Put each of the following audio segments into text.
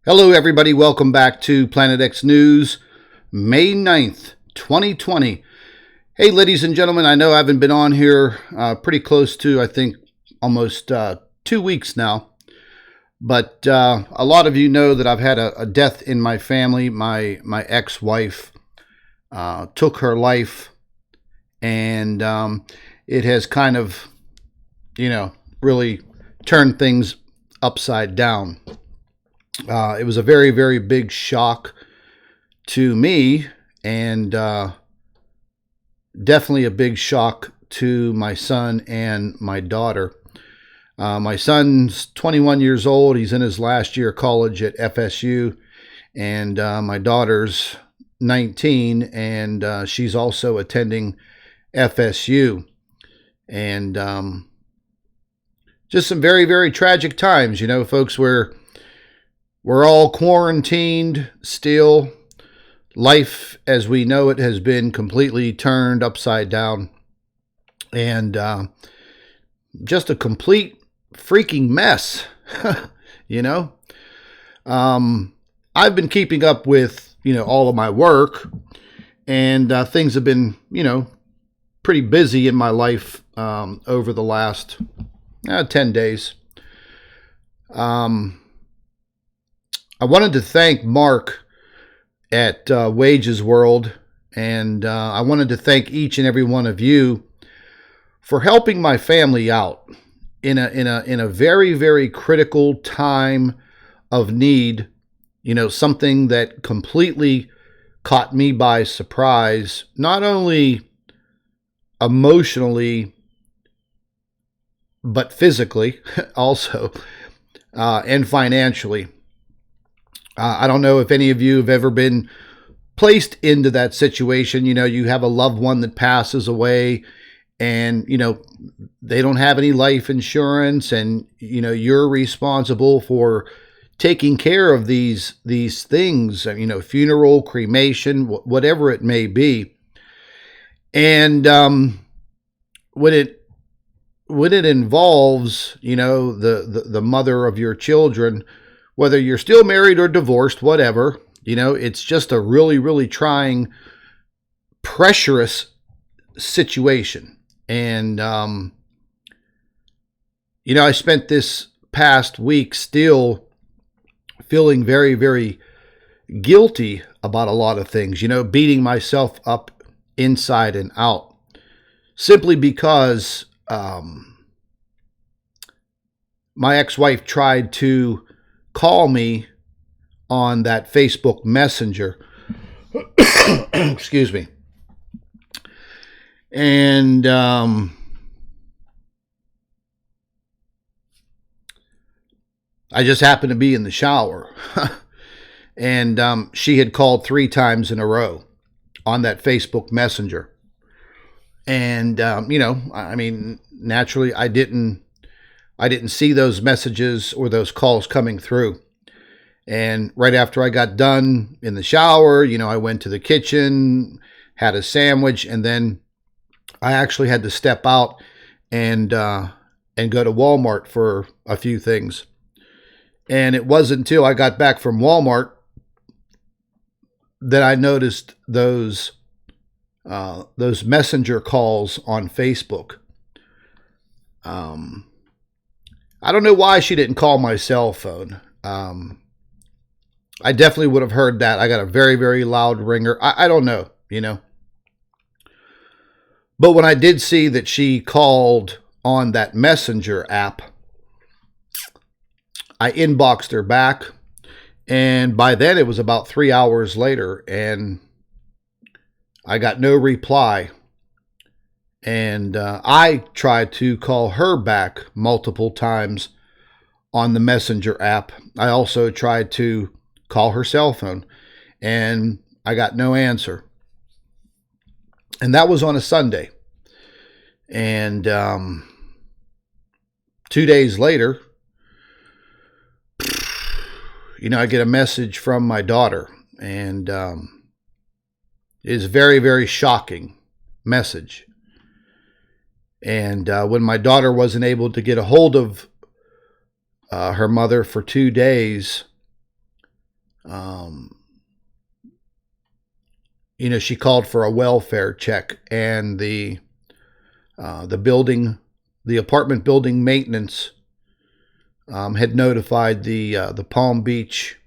Hello, everybody. Welcome back to Planet X News, May 9th, 2020. Hey, ladies and gentlemen, I know I haven't been on here pretty close to, I think, almost 2 weeks now. But a lot of you know that I've had a death in my family. My ex-wife took her life, and it has kind of, really turned things upside down. It was a very, very big shock to me, and definitely a big shock to my son and my daughter. My son's 21 years old. He's in his last year of college at FSU, and my daughter's 19, and she's also attending FSU. And just some very, very tragic times, folks, where we're all quarantined still. Life as we know it has been completely turned upside down. And just a complete freaking mess, I've been keeping up with, all of my work. And things have been, pretty busy in my life over the last 10 days. I wanted to thank Mark at Wages World, and I wanted to thank each and every one of you for helping my family out in a very, very critical time of need. Something that completely caught me by surprise, not only emotionally, but physically also, and financially. I don't know if any of you have ever been placed into that situation. You have a loved one that passes away, and, they don't have any life insurance, and, you're responsible for taking care of these things, funeral, cremation, whatever it may be. And when it involves, the mother of your children, whether you're still married or divorced, whatever, it's just a really, really trying, pressurous situation. And, I spent this past week still feeling very, very guilty about a lot of things, beating myself up inside and out, simply because my ex-wife tried to call me on that Facebook Messenger. Excuse me. And I just happened to be in the shower. And she had called 3 times in a row on that Facebook Messenger. And naturally I didn't see those messages or those calls coming through. And right after I got done in the shower, I went to the kitchen, had a sandwich, and then I actually had to step out and go to Walmart for a few things. And it wasn't until I got back from Walmart that I noticed those messenger calls on Facebook. I don't know why she didn't call my cell phone. I definitely would have heard that. I got a very, very loud ringer. I don't know, But when I did see that she called on that Messenger app, I inboxed her back. And by then it was about 3 hours later, and I got no reply. And I tried to call her back multiple times on the Messenger app. I also tried to call her cell phone, and I got no answer. And that was on a Sunday. And 2 days later, I get a message from my daughter, and it is a very, very shocking message. And when my daughter wasn't able to get a hold of her mother for 2 days, Um, she called for a welfare check, and the apartment building maintenance had notified the Palm Beach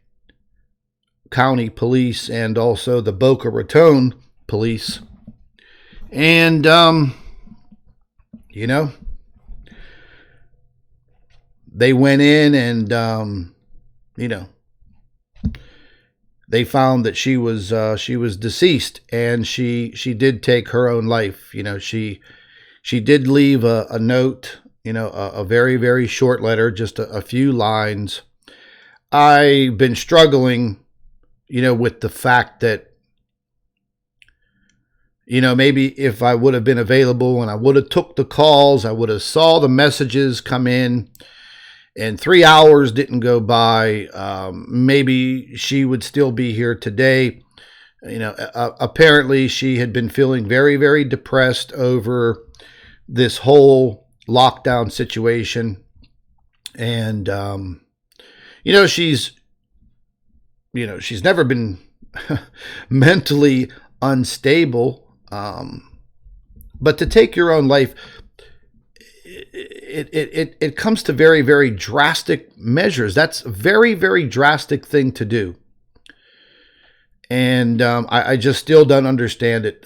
County Police and also the Boca Raton Police. And, they went in and, they found that she was deceased, and she did take her own life. She did leave a note, a very, very short letter, just a few lines. I've been struggling, with the fact that, maybe if I would have been available and I would have took the calls, I would have saw the messages come in, and 3 hours didn't go by. Maybe she would still be here today. Apparently she had been feeling very, very depressed over this whole lockdown situation. And, she's never been mentally unstable. But to take your own life, it comes to very, very drastic measures. That's a very, very drastic thing to do. And I just still don't understand it.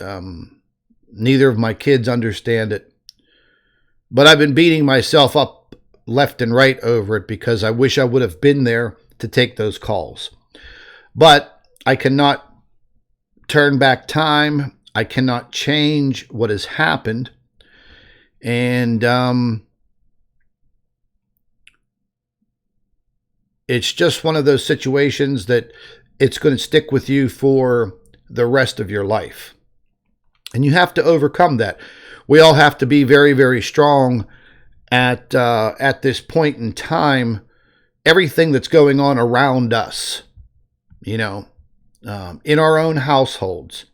Neither of my kids understand it. But I've been beating myself up left and right over it because I wish I would have been there to take those calls. But I cannot turn back time. I cannot change what has happened. And it's just one of those situations that it's going to stick with you for the rest of your life. And you have to overcome that. We all have to be very, very strong at this point in time. Everything that's going on around us, in our own households,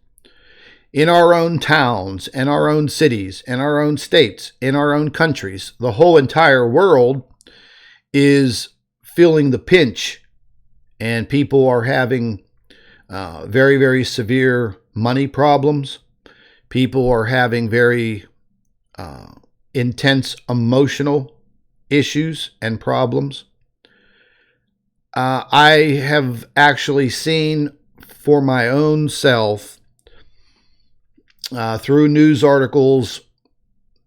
in our own towns, in our own cities, in our own states, in our own countries, the whole entire world is feeling the pinch, and people are having very, very severe money problems. People are having very intense emotional issues and problems. I have actually seen for my own self through news articles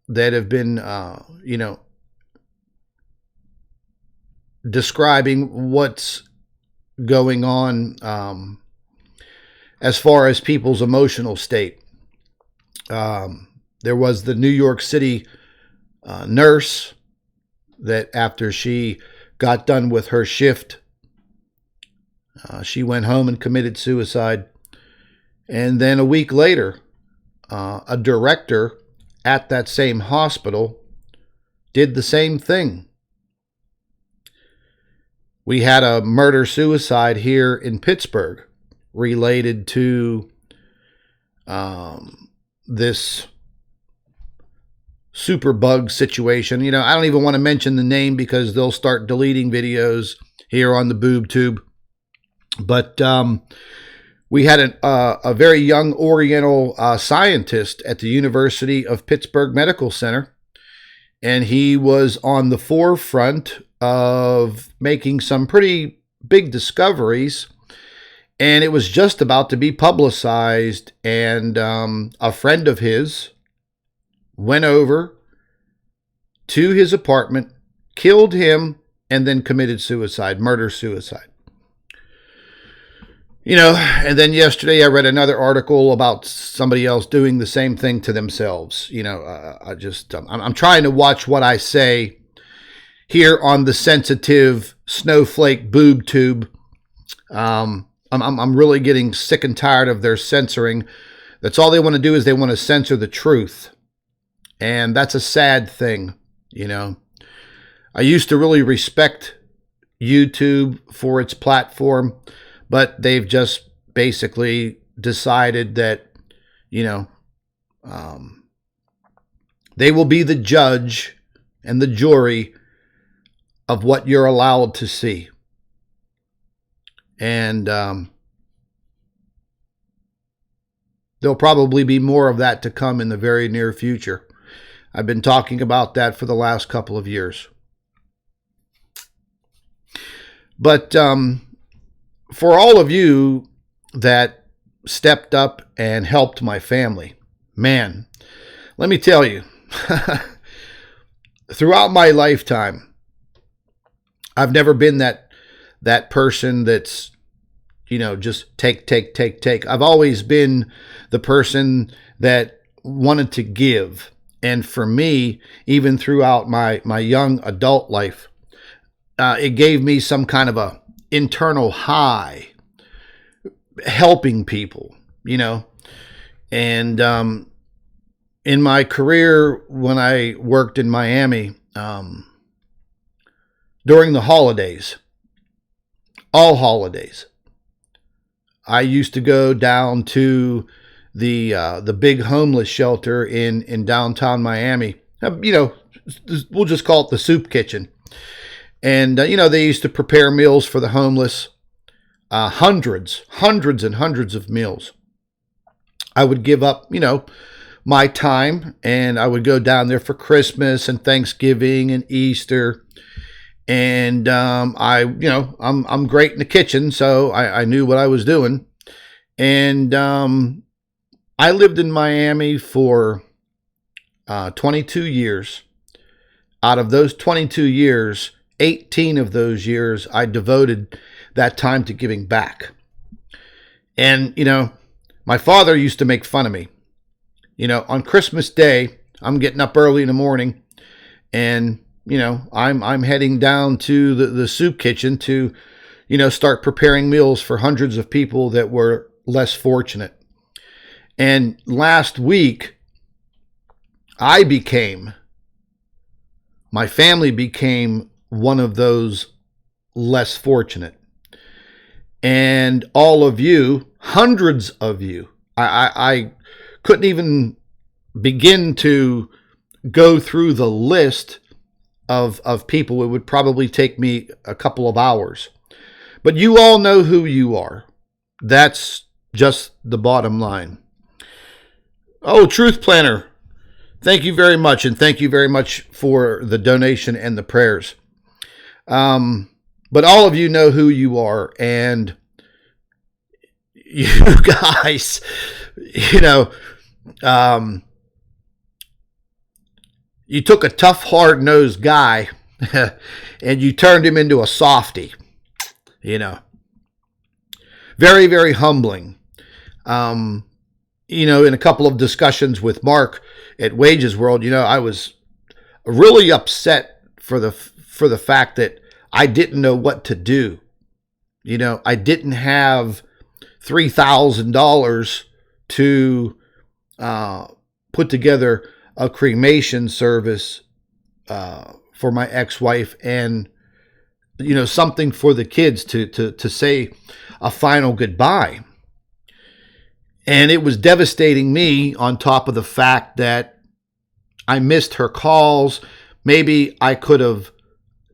that have been, describing what's going on as far as people's emotional state. There was the New York City nurse that after she got done with her shift, she went home and committed suicide. And then a week later, a director at that same hospital did the same thing. We had a murder-suicide here in Pittsburgh related to this superbug situation. I don't even want to mention the name because they'll start deleting videos here on the boob tube. But we had a very young Oriental scientist at the University of Pittsburgh Medical Center, and he was on the forefront of making some pretty big discoveries, and it was just about to be publicized. And a friend of his went over to his apartment, killed him, and then committed suicide, murder-suicide. And then yesterday I read another article about somebody else doing the same thing to themselves. I'm trying to watch what I say here on the sensitive snowflake boob tube. I'm really getting sick and tired of their censoring. That's all they want to do, is they want to censor the truth. And that's a sad thing, I used to really respect YouTube for its platform, but they've just basically decided that, they will be the judge and the jury of what you're allowed to see. And there'll probably be more of that to come in the very near future. I've been talking about that for the last couple of years. But for all of you that stepped up and helped my family, man, let me tell you, throughout my lifetime, I've never been that person that's, just take. I've always been the person that wanted to give. And for me, even throughout my young adult life, it gave me some kind of a internal high helping people, And in my career, when I worked in Miami, during the holidays, all holidays, I used to go down to the big homeless shelter in downtown Miami. We'll just call it the soup kitchen. And, they used to prepare meals for the homeless, hundreds and hundreds of meals. I would give up, my time, and I would go down there for Christmas and Thanksgiving and Easter. And I'm great in the kitchen, so I knew what I was doing. And I lived in Miami for 22 years. Out of those 22 years, 18 of those years, I devoted that time to giving back. And, my father used to make fun of me. On Christmas Day, I'm getting up early in the morning, and, I'm heading down to the soup kitchen to, start preparing meals for hundreds of people that were less fortunate. And last week, my family became one of those less fortunate. And all of you, hundreds of you, I couldn't even begin to go through the list of people. It would probably take me a couple of hours. But you all know who you are. That's just the bottom line. Oh, Truth Planner, thank you very much. And thank you very much for the donation and the prayers. But all of you know who you are. And you guys, you took a tough, hard-nosed guy and you turned him into a softie, Very, very humbling. In a couple of discussions with Mark at Wages World, I was really upset for the fact that I didn't know what to do. I didn't have $3,000 to put together a cremation service for my ex-wife, and something for the kids to say a final goodbye. And it was devastating me, on top of the fact that I missed her calls. Maybe I could have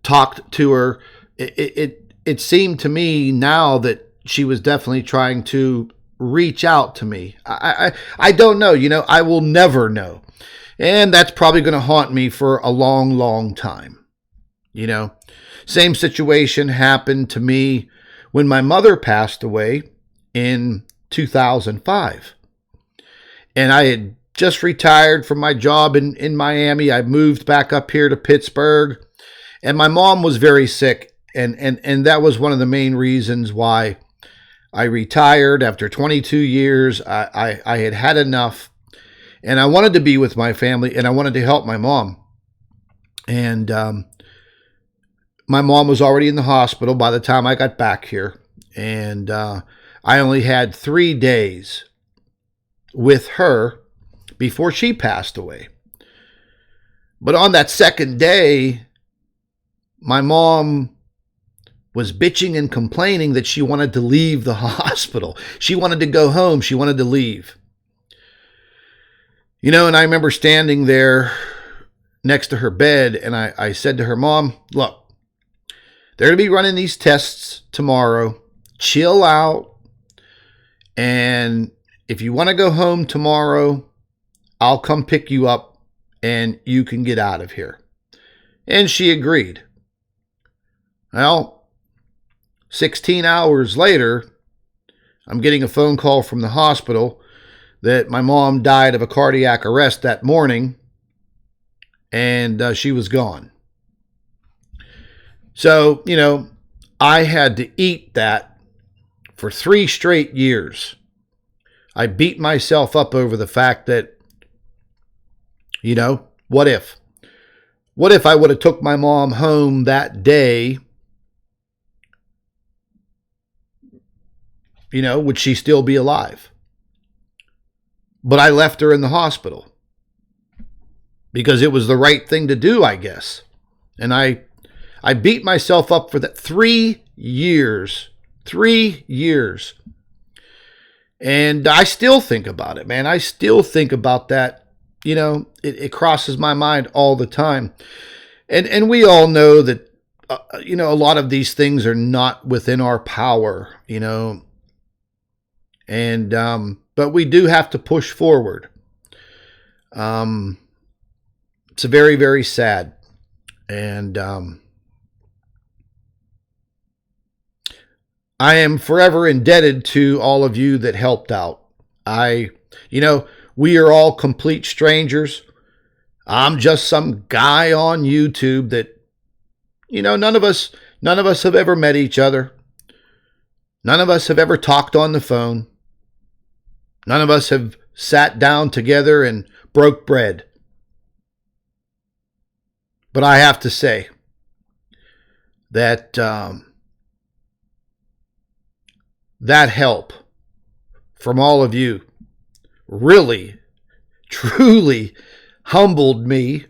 talked to her. It seemed to me now that she was definitely trying to reach out to me. I don't know. I will never know. And that's probably going to haunt me for a long, long time. Same situation happened to me when my mother passed away in 2005. And I had just retired from my job in Miami. I moved back up here to Pittsburgh. And my mom was very sick. And that was one of the main reasons why I retired after 22 years. I had had enough. And I wanted to be with my family, and I wanted to help my mom. And my mom was already in the hospital by the time I got back here. And I only had 3 days with her before she passed away. But on that second day, my mom was bitching and complaining that she wanted to leave the hospital. She wanted to go home. She wanted to leave. And I remember standing there next to her bed, and I said to her, Mom, look, they're going to be running these tests tomorrow, chill out. And if you want to go home tomorrow, I'll come pick you up and you can get out of here. And she agreed. Well, 16 hours later, I'm getting a phone call from the hospital that my mom died of a cardiac arrest that morning, and she was gone. So, I had to eat that for 3 straight years. I beat myself up over the fact that, what if? What if I would have took my mom home that day? Would she still be alive? But I left her in the hospital because it was the right thing to do, I guess. And I beat myself up for that 3 years. 3 years. And I still think about it, man. I still think about that. It crosses my mind all the time. And we all know that, a lot of these things are not within our power, And, but we do have to push forward. It's very, very sad. And, I am forever indebted to all of you that helped out. We are all complete strangers. I'm just some guy on YouTube that, none of us have ever met each other. None of us have ever talked on the phone. None of us have sat down together and broke bread. But I have to say that that help from all of you really, truly humbled me.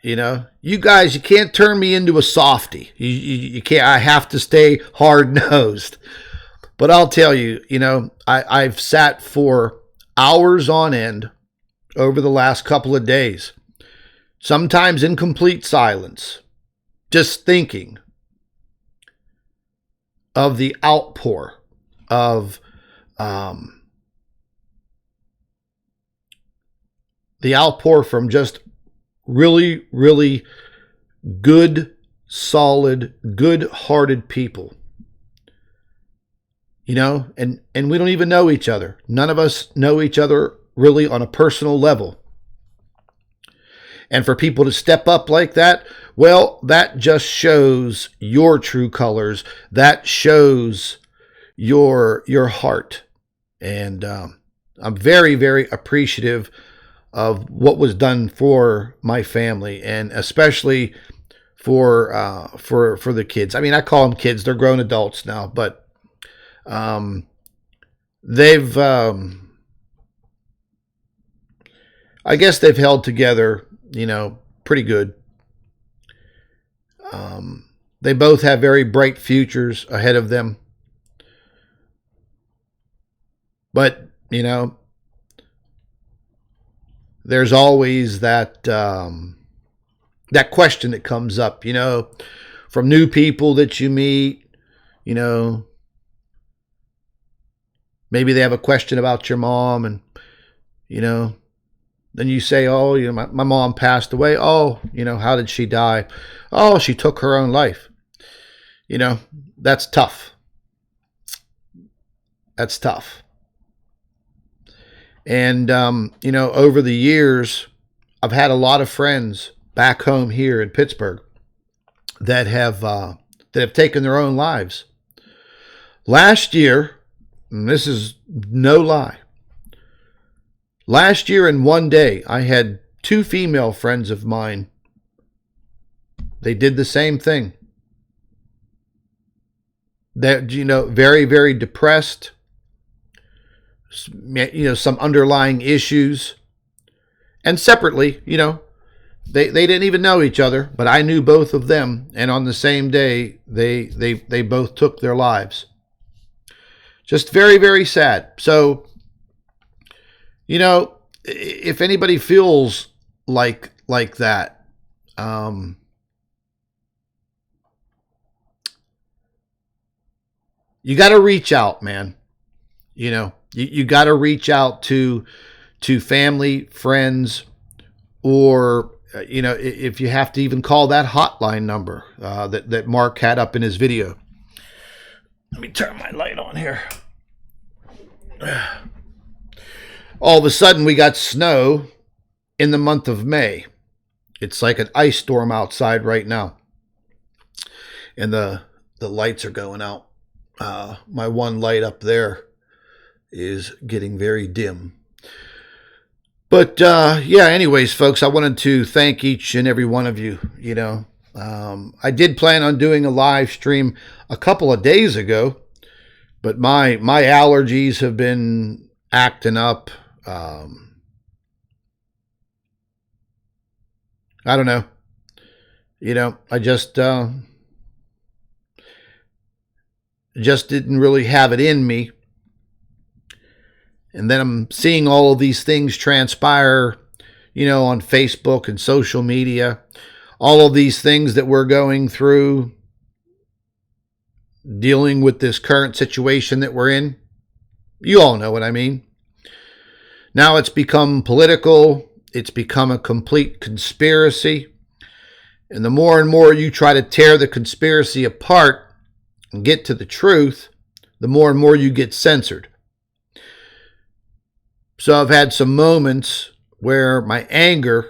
You guys, you can't turn me into a softie. You can't. I have to stay hard-nosed. But I'll tell you, I've sat for hours on end over the last couple of days, sometimes in complete silence, just thinking of the outpour of from just really, really good, solid, good-hearted people. And we don't even know each other. None of us know each other really on a personal level. And for people to step up like that, well, that just shows your true colors. That shows your heart. And I'm very, very appreciative of what was done for my family, and especially for the kids. I mean, I call them kids; they're grown adults now, but they've, I guess, they've held together, pretty good. They both have very bright futures ahead of them, but there's always that that question that comes up, from new people that you meet. Maybe they have a question about your mom, and then you say, oh, my mom passed away. Oh, how did she die? Oh, she took her own life. That's tough. That's tough. And, over the years, I've had a lot of friends back home here in Pittsburgh that have taken their own lives. Last year, and this is no lie, last year in one day, I had 2 female friends of mine. They did the same thing. That, very, very depressed. Some underlying issues. And separately, they didn't even know each other, but I knew both of them. And on the same day, they both took their lives. Just very, very sad. So, if anybody feels like that, you got to reach out, man. You know, you got to reach out to family, friends, or you know, if you have to even call that hotline number that Mark had up in his video. Let me turn my light on here. All of a sudden, we got snow in the month of May. It's like an ice storm outside right now. And the lights are going out. My one light up there is getting very dim. But yeah, anyways, folks, I wanted to thank each and every one of you. You know, I did plan on doing a live stream a couple of days ago, but my allergies have been acting up. I don't know. You know, I just didn't really have it in me. And then I'm seeing all of these things transpire, you know, on Facebook and social media. All of these things that we're going through, dealing with this current situation that we're in. You all know what I mean. Now it's become political. It's become a complete conspiracy. And the more and more you try to tear the conspiracy apart and get to the truth, the more and more you get censored. So I've had some moments where my anger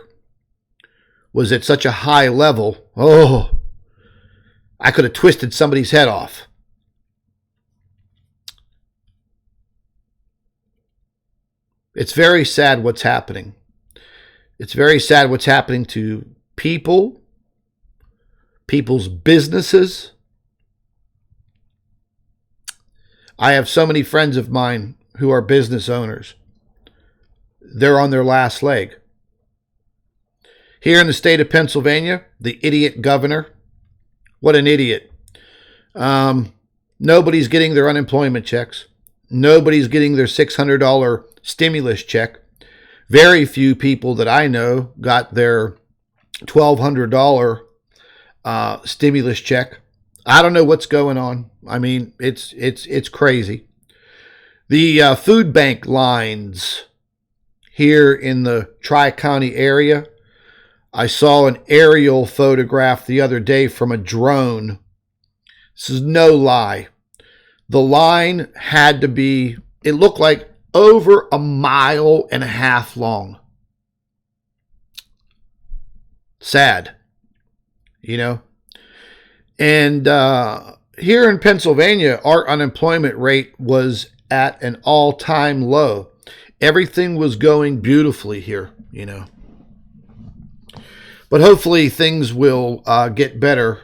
was at such a high level. Oh, I could have twisted somebody's head off. It's very sad what's happening. It's very sad what's happening to people, people's businesses. I have so many friends of mine who are business owners. They're on their last leg. Here in the state of Pennsylvania, the idiot governor, what an idiot. Nobody's getting their unemployment checks. Nobody's getting their $600 stimulus check. Very few people that I know got their $1,200 stimulus check. I don't know what's going on. I mean, it's crazy. The food bank lines here in the Tri-County area, I saw an aerial photograph the other day from a drone. This is no lie. The line had to be, it looked like over 1.5 miles long. Sad, you know. And here in Pennsylvania, our unemployment rate was at an all-time low. Everything was going beautifully here, you know. But hopefully things will get better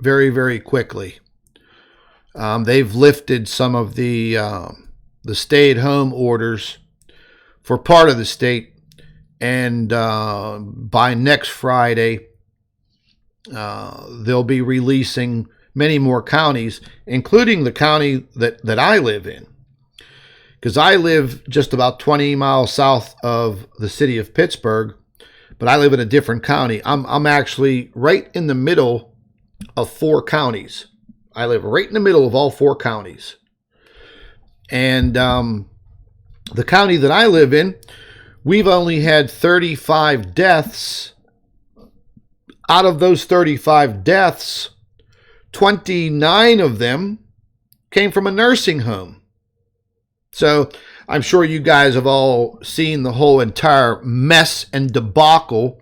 very, very quickly. They've lifted some of the stay-at-home orders for part of the state. And by next Friday, they'll be releasing many more counties, including the county that I live in. Because I live just about 20 miles south of the city of Pittsburgh, but I live in a different county. I'm actually right in the middle of 4 counties. I live right in the middle of all 4 counties. And the county that I live in, we've only had 35 deaths. Out of those 35 deaths, 29 of them came from a nursing home. So I'm sure you guys have all seen the whole entire mess and debacle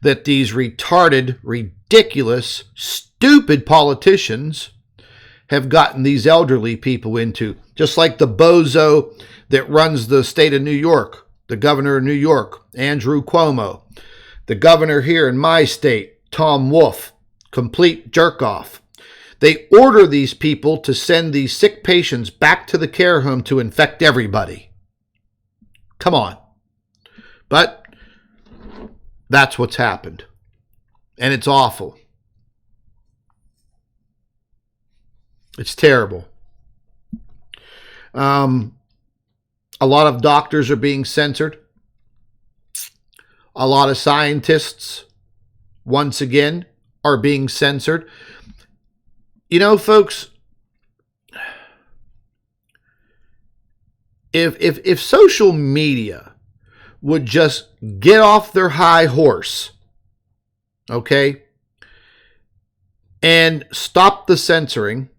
that these retarded, ridiculous, stupid politicians have gotten these elderly people into. Just like the bozo that runs the state of New York, the governor of New York, Andrew Cuomo. The governor here in my state, Tom Wolf, complete jerk-off. They order these people to send these sick patients back to the care home to infect everybody. Come on. But that's what's happened. And it's awful. It's terrible. A lot of doctors are being censored. A lot of scientists, once again, are being censored. You know, folks, if social media would just get off their high horse, okay, and stop the censoring,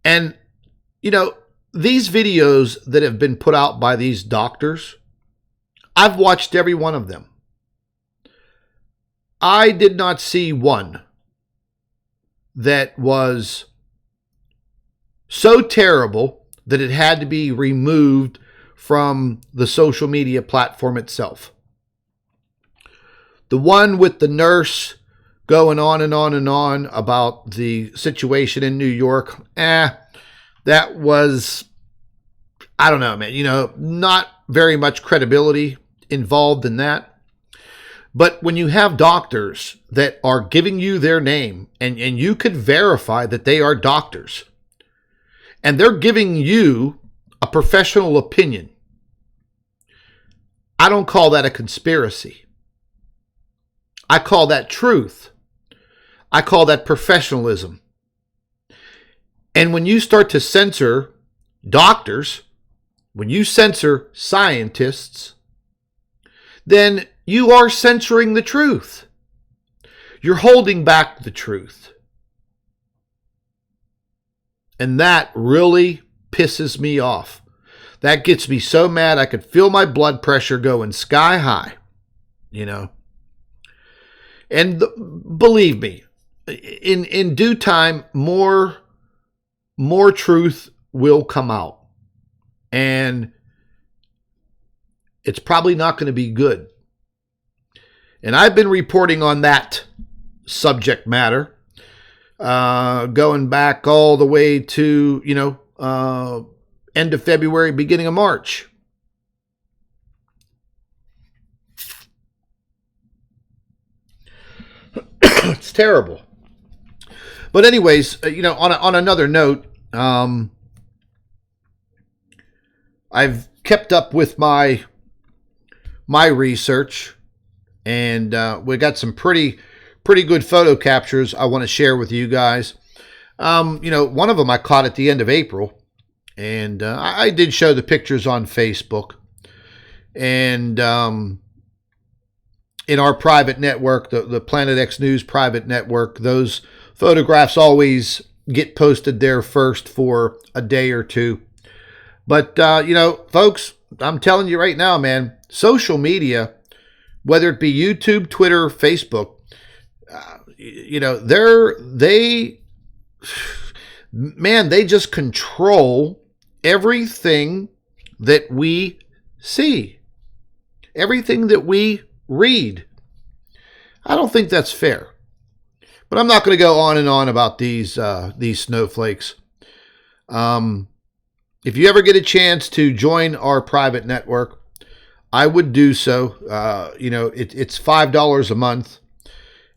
and, you know, these videos that have been put out by these doctors, I've watched every one of them. I did not see one that was so terrible that it had to be removed from the social media platform itself. The one with the nurse going on and on and on about the situation in New York, that was, I don't know, man, you know, not very much credibility involved in that. But when you have doctors that are giving you their name and you could verify that they are doctors, and they're giving you a professional opinion, I don't call that a conspiracy. I call that truth. I call that professionalism. And when you start to censor doctors, when you censor scientists, then you are censoring the truth. You're holding back the truth. And that really pisses me off. That gets me so mad I could feel my blood pressure going sky high, you know. And believe me, in due time, more truth will come out. And it's probably not going to be good. And I've been reporting on that subject matter, going back all the way to, you know, end of February, beginning of March. It's terrible. But anyways, you know, on another note, I've kept up with my research, and we got some pretty good photo captures I want to share with you guys. You know, one of them I caught at the end of April, and I did show the pictures on Facebook. And in our private network, the Planet X News private network, those photographs always get posted there first for a day or two. But, you know, folks, I'm telling you right now, man, social media, whether it be YouTube, Twitter, Facebook, you know, they just control everything that we see, everything that we read. I don't think that's fair. But I'm not going to go on and on about these snowflakes. If you ever get a chance to join our private network, I would do so. You know, it's $5 a month,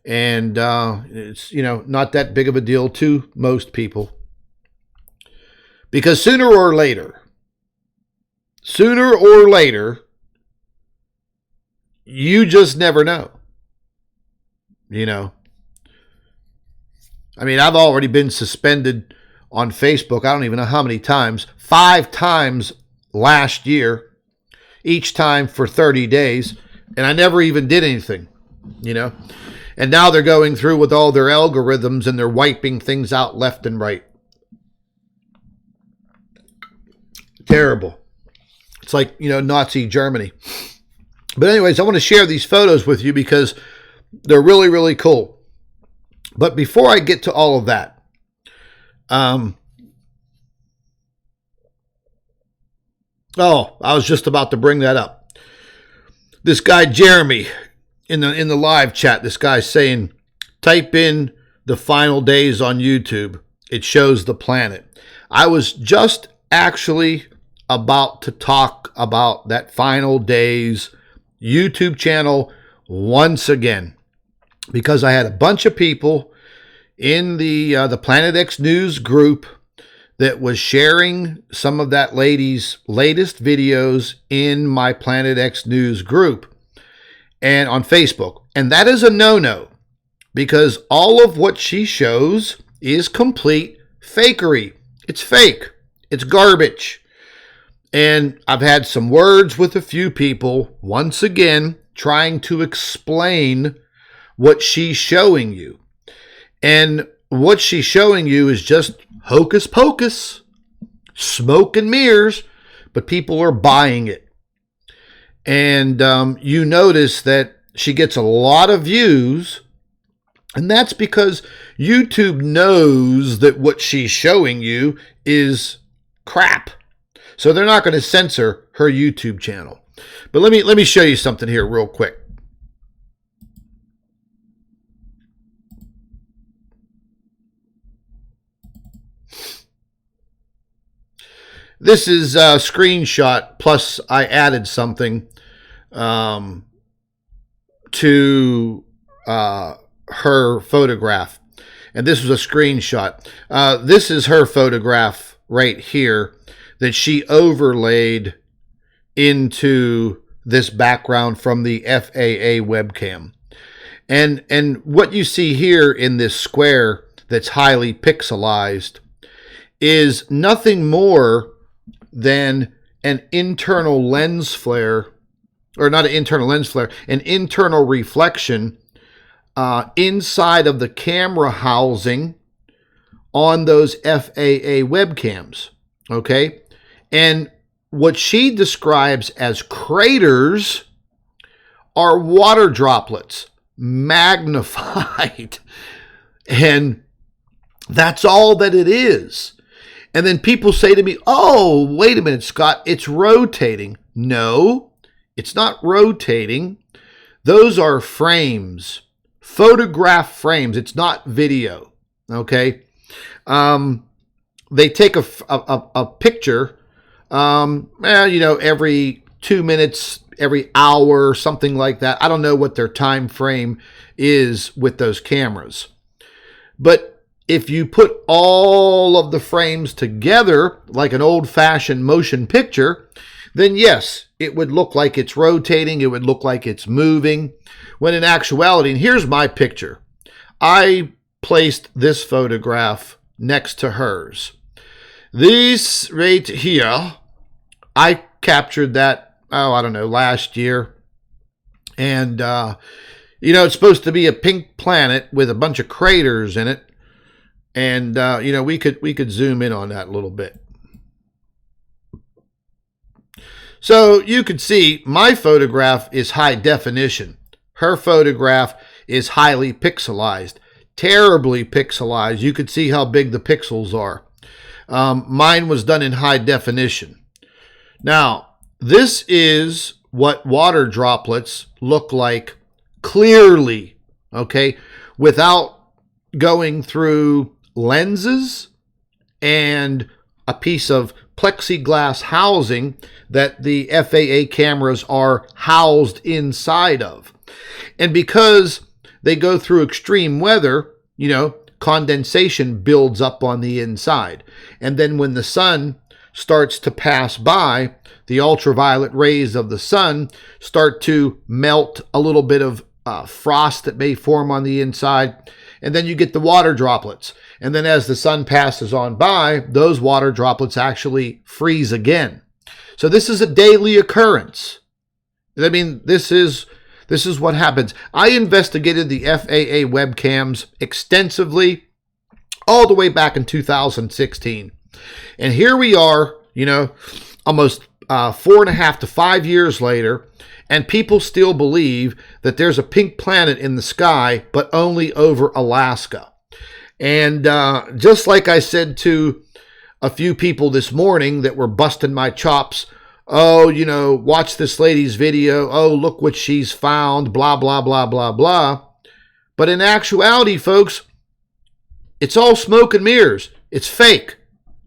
and it's, you know, not that big of a deal to most people. Because sooner or later, you just never know. You know, I mean, I've already been suspended on Facebook. I don't even know how many times. 5 times last year, each time for 30 days. And I never even did anything, you know. And now they're going through with all their algorithms and they're wiping things out left and right. Terrible. It's like, you know, Nazi Germany. But anyways, I want to share these photos with you because they're really, really cool. But before I get to all of that, I was just about to bring that up. This guy Jeremy in the live chat, this guy's saying, type in the final days on YouTube. It shows the planet. I was just actually about to talk about that final days YouTube channel once again, because I had a bunch of people in the Planet X News group that was sharing some of that lady's latest videos in my Planet X News group and on Facebook. And that is a no-no, because all of what she shows is complete fakery. It's fake. It's garbage. And I've had some words with a few people, once again, trying to explain what she's showing you. And what she's showing you is just hocus pocus, smoke and mirrors, but people are buying it. And you notice that she gets a lot of views, and that's because YouTube knows that what she's showing you is crap. So they're not going to censor her YouTube channel. But let me show you something here real quick. This is a screenshot, plus I added something to her photograph. And this was a screenshot. This is her photograph right here that she overlaid into this background from the FAA webcam. And what you see here in this square that's highly pixelized is nothing more than an internal lens flare, or not an internal lens flare, an internal reflection inside of the camera housing on those FAA webcams, okay? And what she describes as craters are water droplets magnified. And that's all that it is. And then people say to me, oh, wait a minute, Scott, it's rotating. No, it's not rotating. Those are frames, photograph frames. It's not video, okay? They take a picture, every 2 minutes, every hour, something like that. I don't know what their time frame is with those cameras. But if you put all of the frames together like an old-fashioned motion picture, then yes, it would look like it's rotating. It would look like it's moving. When in actuality, and here's my picture. I placed this photograph next to hers. This right here, I captured that, last year. And, it's supposed to be a pink planet with a bunch of craters in it. And, we could zoom in on that a little bit. So you could see my photograph is high definition. Her photograph is highly pixelized, terribly pixelized. You could see how big the pixels are. Mine was done in high definition. Now, this is what water droplets look like clearly, okay, without going through lenses and a piece of plexiglass housing that the FAA cameras are housed inside of. And because they go through extreme weather, condensation builds up on the inside. And then when the sun starts to pass by, the ultraviolet rays of the sun start to melt a little bit of frost that may form on the inside. And then you get the water droplets. And then as the sun passes on by, those water droplets actually freeze again. So this is a daily occurrence. I mean, this is what happens. I investigated the FAA webcams extensively all the way back in 2016. And here we are, almost 4.5 to 5 years later, and people still believe that there's a pink planet in the sky, but only over Alaska. And just like I said to a few people this morning that were busting my chops, oh, watch this lady's video. Oh, look what she's found, blah, blah, blah, blah, blah. But in actuality, folks, it's all smoke and mirrors. It's fake,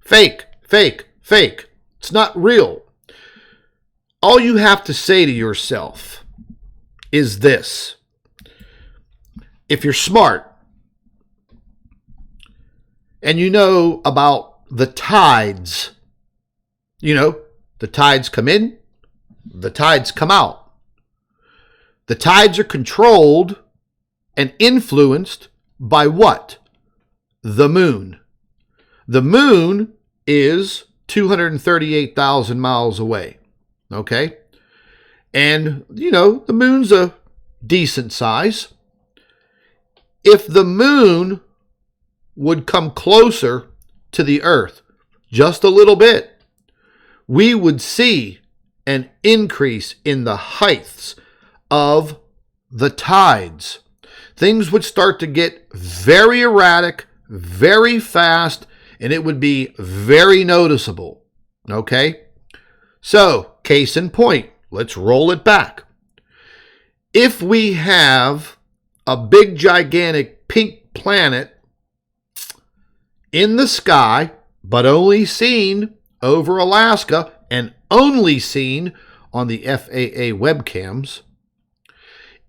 fake, fake, fake. It's not real. All you have to say to yourself is this. If you're smart and you know about the tides, the tides come in, the tides come out. The tides are controlled and influenced by what? The moon. The moon is 238,000 miles away. Okay? And, the moon's a decent size. If the moon would come closer to the Earth just a little bit, we would see an increase in the heights of the tides. Things would start to get very erratic, very fast, and it would be very noticeable. Okay? So, case in point, let's roll it back. If we have a big, gigantic pink planet in the sky, but only seen over Alaska and only seen on the FAA webcams,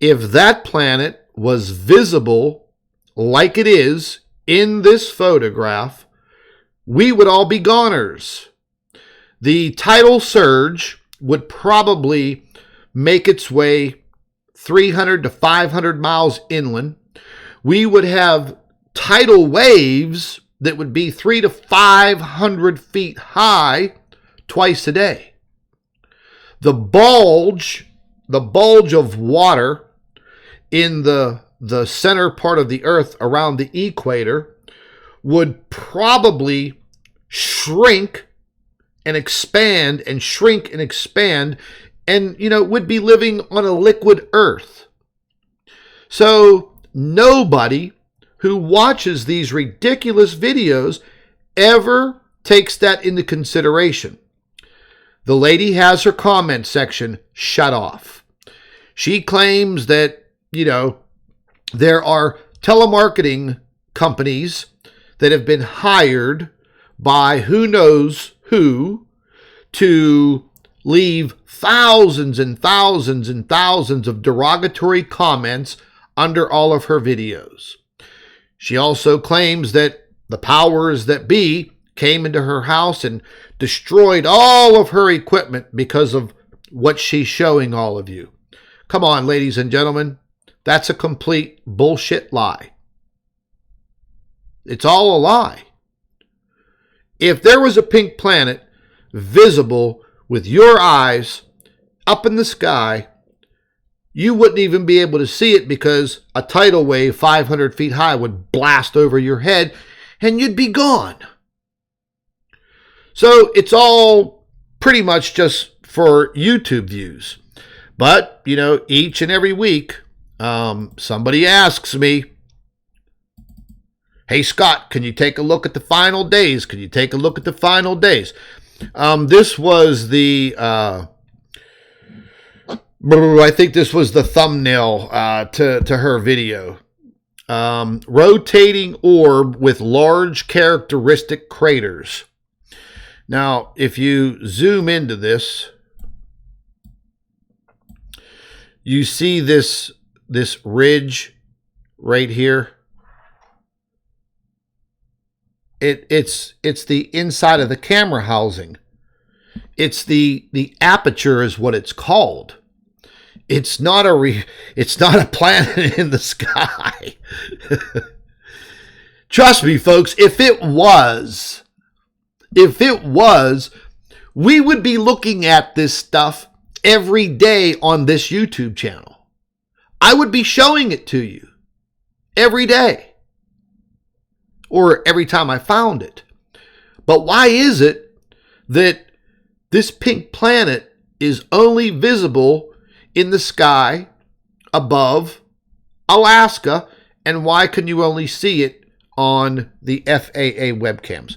if that planet was visible like it is in this photograph, we would all be goners. The tidal surge would probably make its way 300 to 500 miles inland. We would have tidal waves that would be 300 to 500 feet high twice a day. The bulge of water in the center part of the Earth around the equator would probably shrink and expand and shrink and expand and, would be living on a liquid Earth. So nobody who watches these ridiculous videos ever takes that into consideration. The lady has her comment section shut off. She claims that, there are telemarketing companies that have been hired by who knows who to leave thousands and thousands and thousands of derogatory comments under all of her videos. She also claims that the powers that be came into her house and destroyed all of her equipment because of what she's showing all of you. Come on, ladies and gentlemen. That's a complete bullshit lie. It's all a lie. If there was a pink planet visible with your eyes up in the sky, you wouldn't even be able to see it because a tidal wave 500 feet high would blast over your head and you'd be gone. So it's all pretty much just for YouTube views. But, each and every week, somebody asks me, "Hey, Scott, can you take a look at the final days? Can you take a look at the final days?" This was the, I think this was the thumbnail to her video. Rotating orb with large characteristic craters. Now, if you zoom into this, you see this ridge right here. It's the inside of the camera housing. It's the aperture is what it's called. It's not a planet in the sky. Trust me, folks, if it was, we would be looking at this stuff every day on this YouTube channel. I would be showing it to you every day or every time I found it. But why is it that this pink planet is only visible in the sky above Alaska, and why can you only see it on the FAA webcams?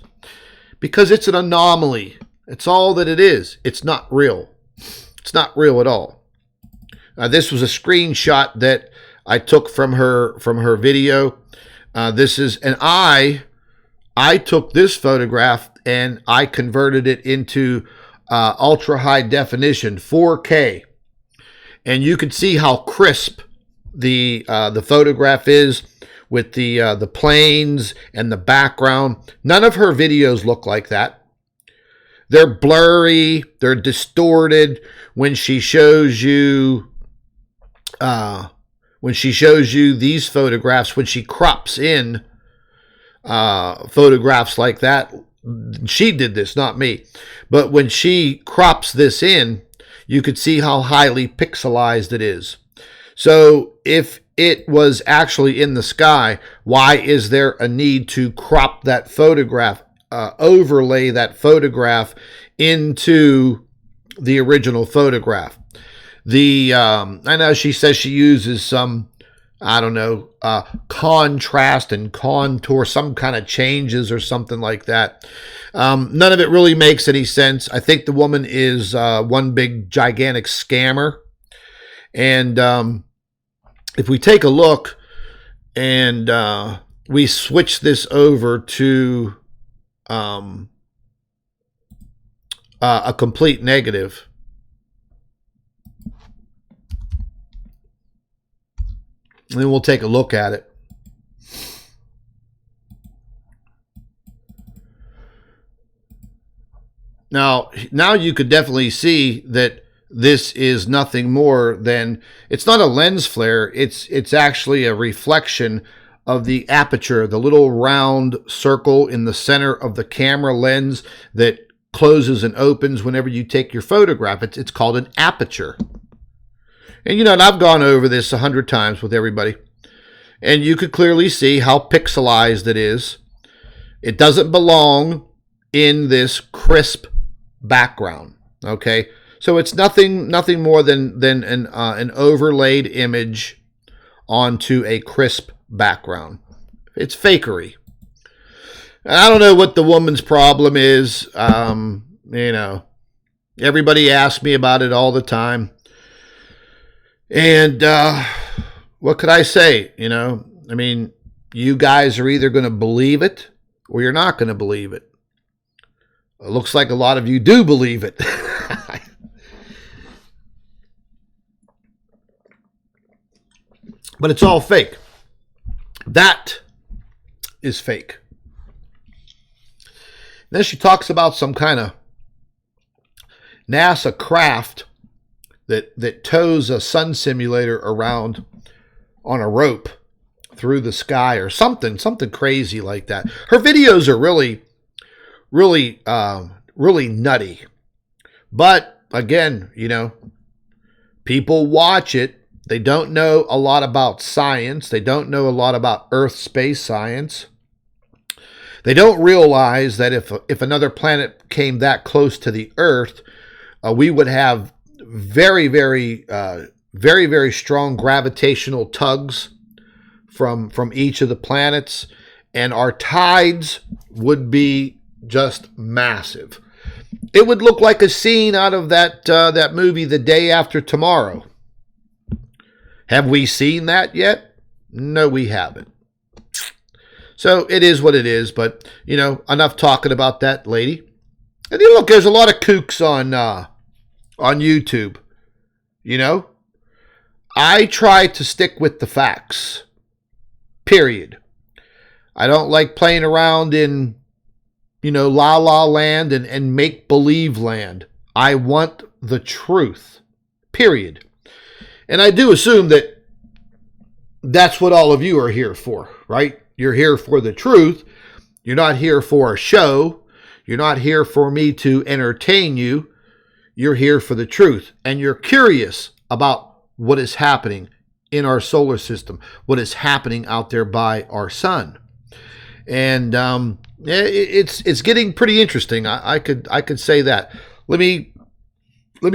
Because it's an anomaly. It's all that it is. It's not real. It's not real at all. This was a screenshot that I took from her video. This is, and I took this photograph and I converted it into ultra high definition 4K, and you can see how crisp the photograph is with the planes and the background. None of her videos look like that. They're blurry. They're distorted when she shows you these photographs. When she crops in photographs like that, she did this, not me. But when she crops this in, you could see how highly pixelized it is. So if it was actually in the sky, why is there a need to crop that photograph, overlay that photograph into the original photograph? I know she says she uses some, I don't know, contrast and contour, some kind of changes or something like that. None of it really makes any sense. I think the woman is one big gigantic scammer. And if we take a look and we switch this over to a complete negative, and then we'll take a look at it. Now you could definitely see that this is nothing more than, it's not a lens flare, it's actually a reflection of the aperture, the little round circle in the center of the camera lens that closes and opens whenever you take your photograph. It's called an aperture. And and I've gone over this 100 times with everybody, and you could clearly see how pixelized it is. It doesn't belong in this crisp background. Okay, so it's nothing more than an overlaid image onto a crisp background. It's fakery. I don't know what the woman's problem is. Everybody asks me about it all the time. And what could I say? You guys are either going to believe it or you're not going to believe it. It looks like a lot of you do believe it. But it's all fake. That is fake. Then she talks about some kind of NASA craft that tows a sun simulator around on a rope through the sky or something crazy like that. Her videos are really nutty. But again, people watch it. They don't know a lot about science. They don't know a lot about Earth space science. They don't realize that if another planet came that close to the Earth, we would have very, very strong gravitational tugs from each of the planets, and our tides would be just massive. It would look like a scene out of that movie, The Day After Tomorrow. Have we seen that yet? No, we haven't. So it is what it is, but enough talking about that lady. And look, there's a lot of kooks on YouTube. I try to stick with the facts. Period. I don't like playing around in, la la land and make believe land. I want the truth. Period. And I do assume that that's what all of you are here for, right? You're here for the truth. You're not here for a show. You're not here for me to entertain you. You're here for the truth. And you're curious about what is happening in our solar system, what is happening out there by our sun. And it's getting pretty interesting. I could say that. Let me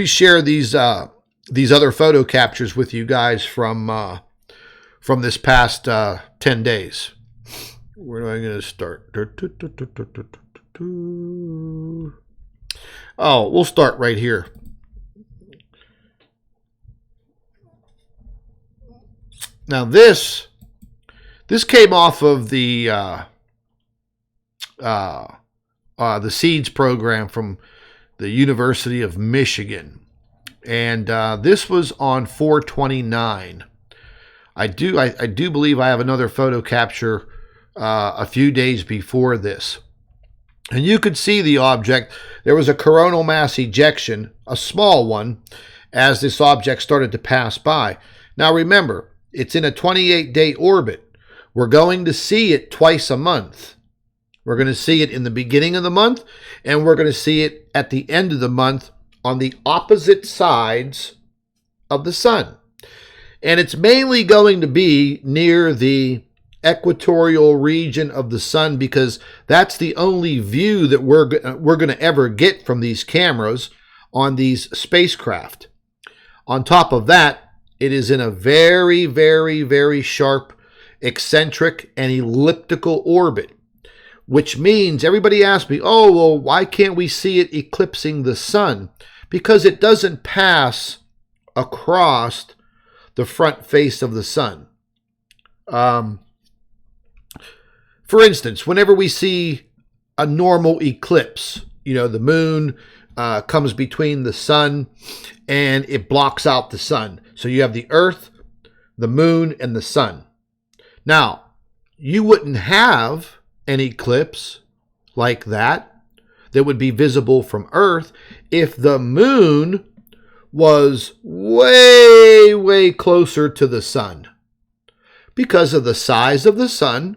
share these other photo captures with you guys from this past 10 days. Where am I going to start? Oh, we'll start right here. Now this came off of the SEEDS program from the University of Michigan, and this was on 4/29. I do believe I have another photo capture a few days before this. And you could see the object. There was a coronal mass ejection, a small one, as this object started to pass by. Now remember, it's in a 28-day orbit. We're going to see it twice a month. We're going to see it in the beginning of the month, and we're going to see it at the end of the month on the opposite sides of the sun. And it's mainly going to be near the equatorial region of the sun, because that's the only view that we're going to ever get from these cameras on these spacecraft. On top of that, it is in a very, very, very sharp, eccentric, and elliptical orbit, which means everybody asks me, oh, well, why can't we see it eclipsing the sun? Because it doesn't pass across the front face of the sun. For instance, whenever we see a normal eclipse, the moon comes between the sun and it blocks out the sun. So you have the earth, the moon, and the sun. Now, you wouldn't have an eclipse like that would be visible from Earth if the moon was way, way closer to the sun, because of the size of the sun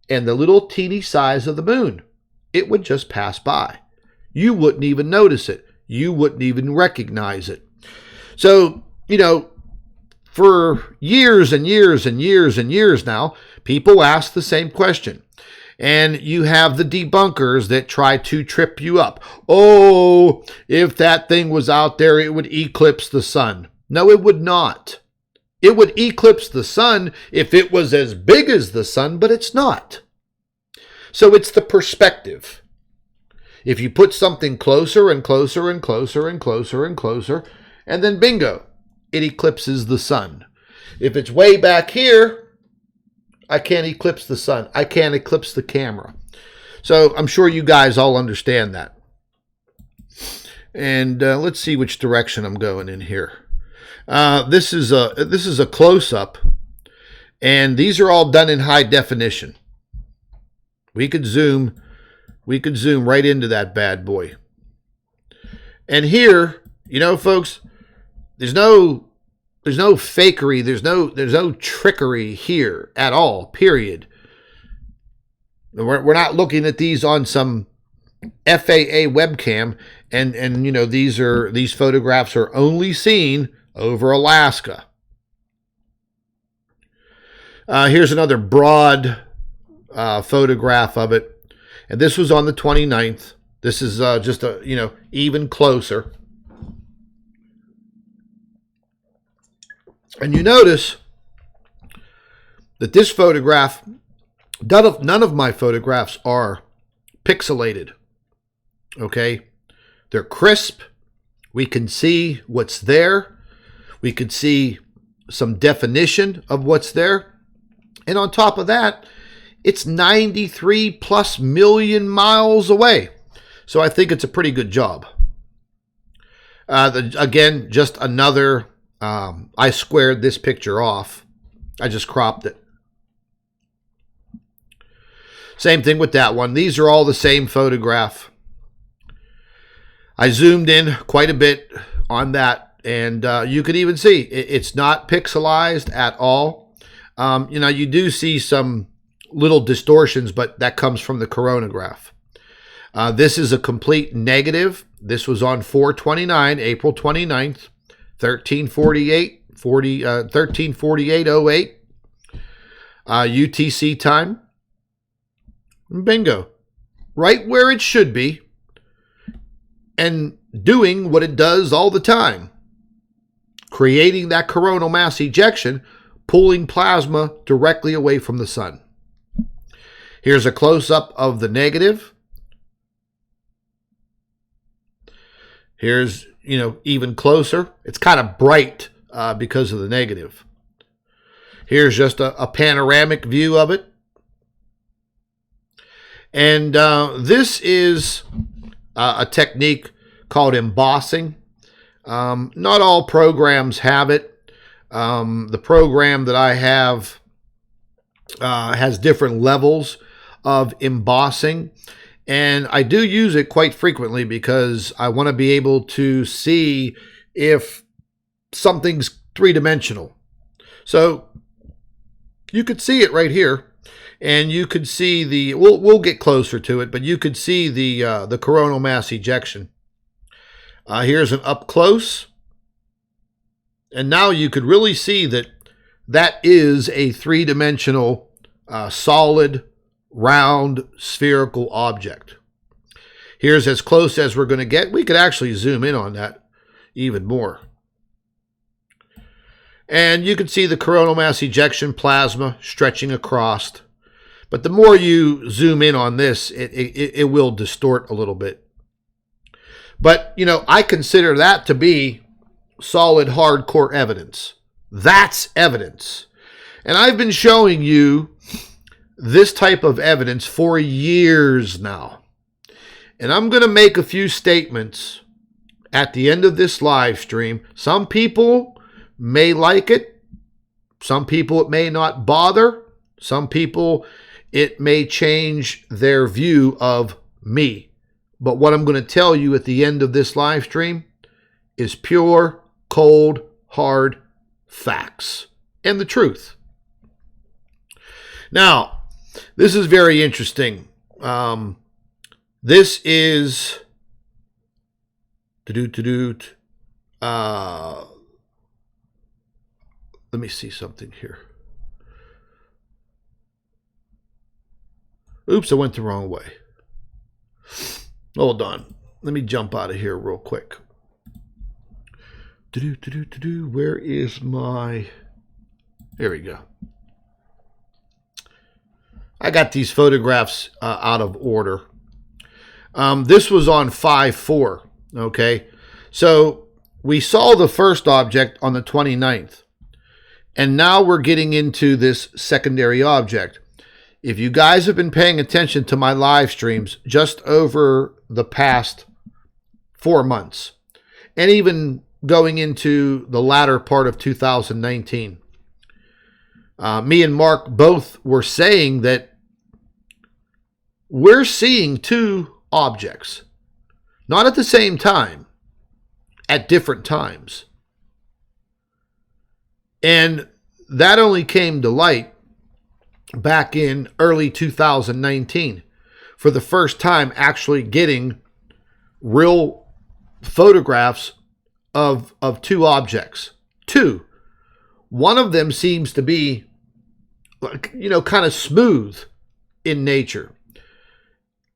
and the little teeny size of the moon. It would just pass by. You wouldn't even notice it. You wouldn't even recognize it. So, for years and years and years and years now, people ask the same question. And you have the debunkers that try to trip you up. Oh, if that thing was out there, it would eclipse the sun. No, it would not. It would eclipse the sun if it was as big as the sun, but it's not. So it's the perspective. If you put something closer and closer and closer and closer and closer, and then bingo, it eclipses the sun. If it's way back here, I can't eclipse the sun. I can't eclipse the camera. So I'm sure you guys all understand that. And let's see which direction I'm going in here. This is a close-up, and these are all done in high definition. We could zoom right into that bad boy. And here, folks, there's no fakery, there's no trickery here at all, period. We're not looking at these on some FAA webcam, and these photographs are only seen over Alaska. Here's another broad photograph of it, and this was on the 29th. This is just even closer. And you notice that this photograph, none of my photographs are pixelated. Okay? They're crisp. We can see what's there. We could see some definition of what's there. And on top of that, it's 93 plus million miles away. So I think it's a pretty good job. Again, just another... I squared this picture off. I just cropped it. Same thing with that one. These are all the same photograph. I zoomed in quite a bit on that, and you could even see it's not pixelized at all. You do see some little distortions, but that comes from the coronagraph. This is a complete negative. This was on 4/29, April 29th. 1348:08 UTC time. Bingo. Right where it should be, and doing what it does all the time. Creating that coronal mass ejection, pulling plasma directly away from the sun. Here's a close-up of the negative. Here's even closer. It's kind of bright because of the negative. Here's just a panoramic view of it. And this is a technique called embossing. Not all programs have it. The program that I have has different levels of embossing. And I do use it quite frequently because I want to be able to see if something's three-dimensional. So you could see it right here. And you could see the, we'll get closer to it, but you could see the coronal mass ejection. Here's an up close. And now you could really see that that is a three-dimensional, solid, round, spherical object. Here's as close as we're going to get. We could actually zoom in on that even more. And you can see the coronal mass ejection plasma stretching across. But the more you zoom in on this, it will distort a little bit. But, you know, I consider that to be solid, hardcore evidence. That's evidence. And I've been showing you this type of evidence for years now. And I'm going to make a few statements at the end of this live stream. Some people may like it. Some people it may not bother. Some people it may change their view of me. But what I'm going to tell you at the end of this live stream is pure, cold, hard facts and the truth. Now, this is very interesting. This is let me see something here. Oops, I went the wrong way. Hold on. Let me jump out of here real quick. Where is my... There we go. I got these photographs out of order. This was on 5/4, okay? So we saw the first object on the 29th. And now we're getting into this secondary object. If you guys have been paying attention to my live streams just over the past 4 months, and even going into the latter part of 2019, me and Mark both were saying that we're seeing two objects, not at the same time, at different times. And that only came to light back in early 2019 for the first time, actually getting real photographs of two objects. Two. One of them seems to be, you know, kind of smooth in nature.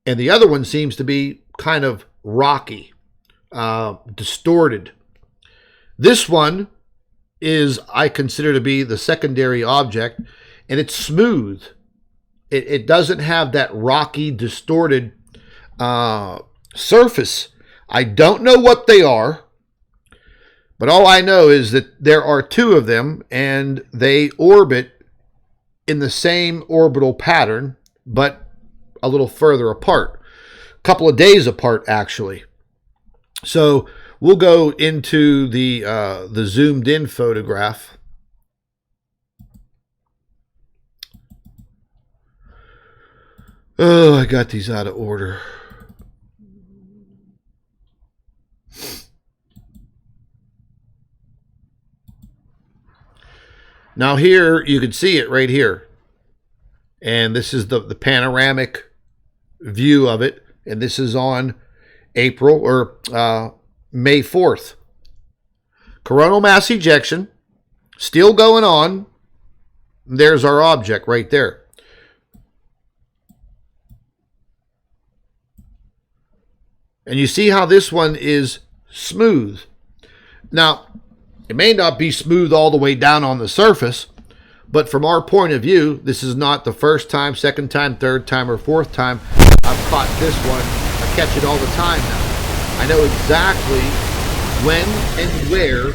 And the other one seems to be kind of rocky, distorted. This one is, I consider to be the secondary object, and it's smooth. It doesn't have that rocky, distorted surface. I don't know what they are, but all I know is that there are two of them, and they orbit in the same orbital pattern, but a little further apart. A couple of days apart, actually. So we'll go into the zoomed in photograph. Oh, I got these out of order. Now here, you can see it right here. And this is the panoramic view of it. And this is on April or May 4th. Coronal mass ejection, still going on. There's our object right there. And you see how this one is smooth. Now, it may not be smooth all the way down on the surface, but from our point of view, this is not the first time, second time, third time, or fourth time I've caught this one. I catch it all the time now. I know exactly when and where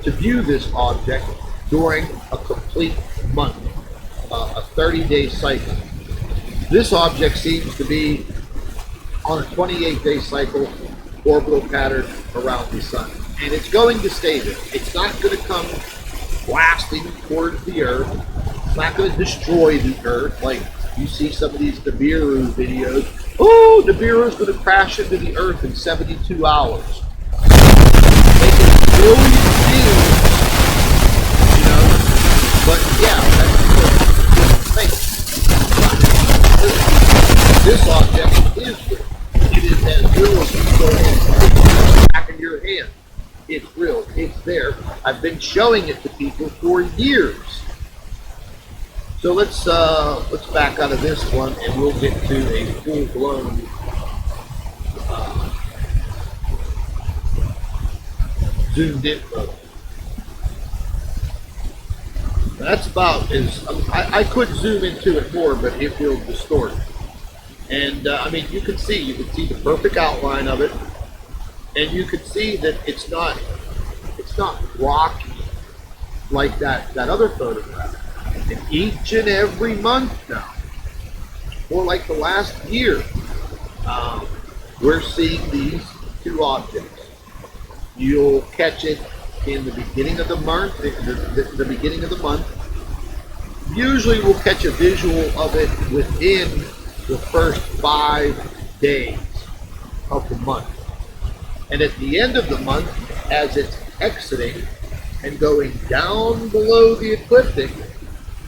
to view this object during a complete month, a 30-day cycle. This object seems to be on a 28-day cycle orbital pattern around the sun. And it's going to stay there. It's not going to come blasting towards the Earth. It's not going to destroy the Earth like you see some of these Nibiru videos. Oh, Nibiru's going to crash into the Earth in 72 hours. Making billion views, you know. But yeah, that's the thing. this object is real. It is as real as you go ahead and put it back in your hand. It's real. It's there. I've been showing it to people for years. So let's back out of this one, and we'll get to a full-blown zoomed in photo. That's about as I could zoom into it more, but it will distort it. And I mean, you can see the perfect outline of it, and you can see that it's not rocky like that other photograph. And each and every month now, or like the last year, we're seeing these two objects. You'll catch it in the beginning of the month. The beginning of the month. Usually, we'll catch a visual of it within the first 5 days of the month, and at the end of the month, as it's exiting and going down below the ecliptic,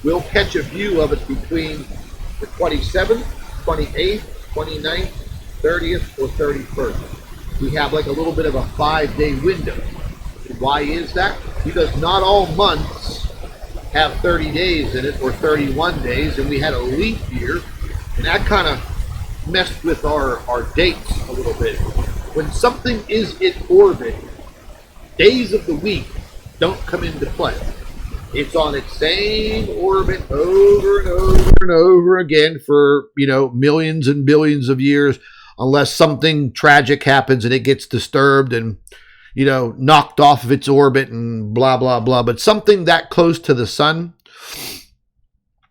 we'll catch a view of it between the 27th, 28th, 29th, 30th, or 31st. We have like a little bit of a 5-day window. And why is that? Because not all months have 30 days in it or 31 days, and we had a leap year, and that kind of messed with our dates a little bit. When something is in orbit, days of the week don't come into play. It's on its same orbit over and over and over again for, millions and billions of years, unless something tragic happens and it gets disturbed and, knocked off of its orbit and blah, blah, blah. But something that close to the sun,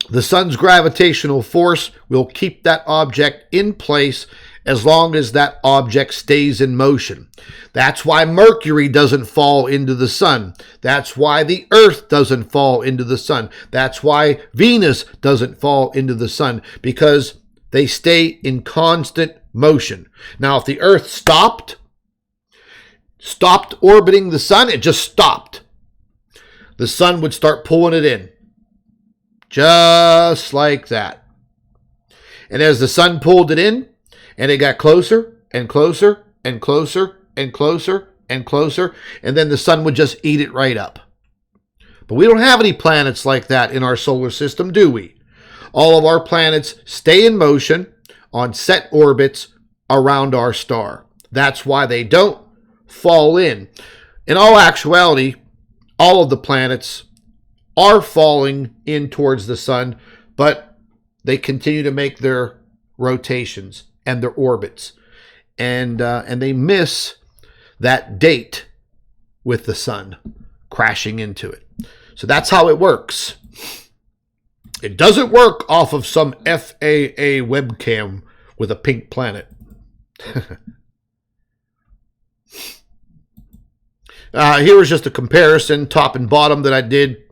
the sun's gravitational force will keep that object in place as long as that object stays in motion. That's why Mercury doesn't fall into the sun. That's why the Earth doesn't fall into the sun. That's why Venus doesn't fall into the sun, because they stay in constant motion. Now, if the Earth stopped orbiting the sun, it just stopped. The sun would start pulling it in. Just like that. And as the sun pulled it in, and it got closer and closer and closer and closer and closer, and then the sun would just eat it right up. But we don't have any planets like that in our solar system, do we? All of our planets stay in motion on set orbits around our star. That's why they don't fall in. In all actuality, all of the planets are falling in towards the sun, but they continue to make their rotations and their orbits, and they miss that date with the sun crashing into it. So that's how it works. It doesn't work off of some FAA webcam with a pink planet. Here was just a comparison, top and bottom, that I did.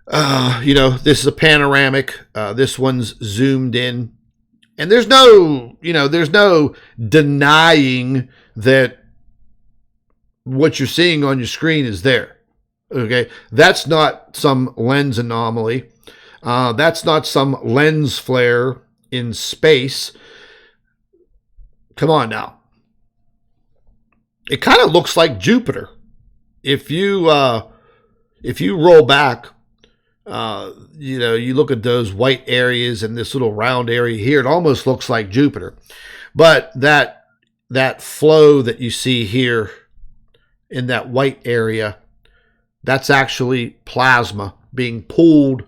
This is a panoramic. This one's zoomed in. And there's no denying that what you're seeing on your screen is there. Okay, that's not some lens anomaly. That's not some lens flare in space. Come on now. It kind of looks like Jupiter. If you roll back, you look at those white areas and this little round area here, it almost looks like Jupiter. But that flow that you see here in that white area, that's actually plasma being pulled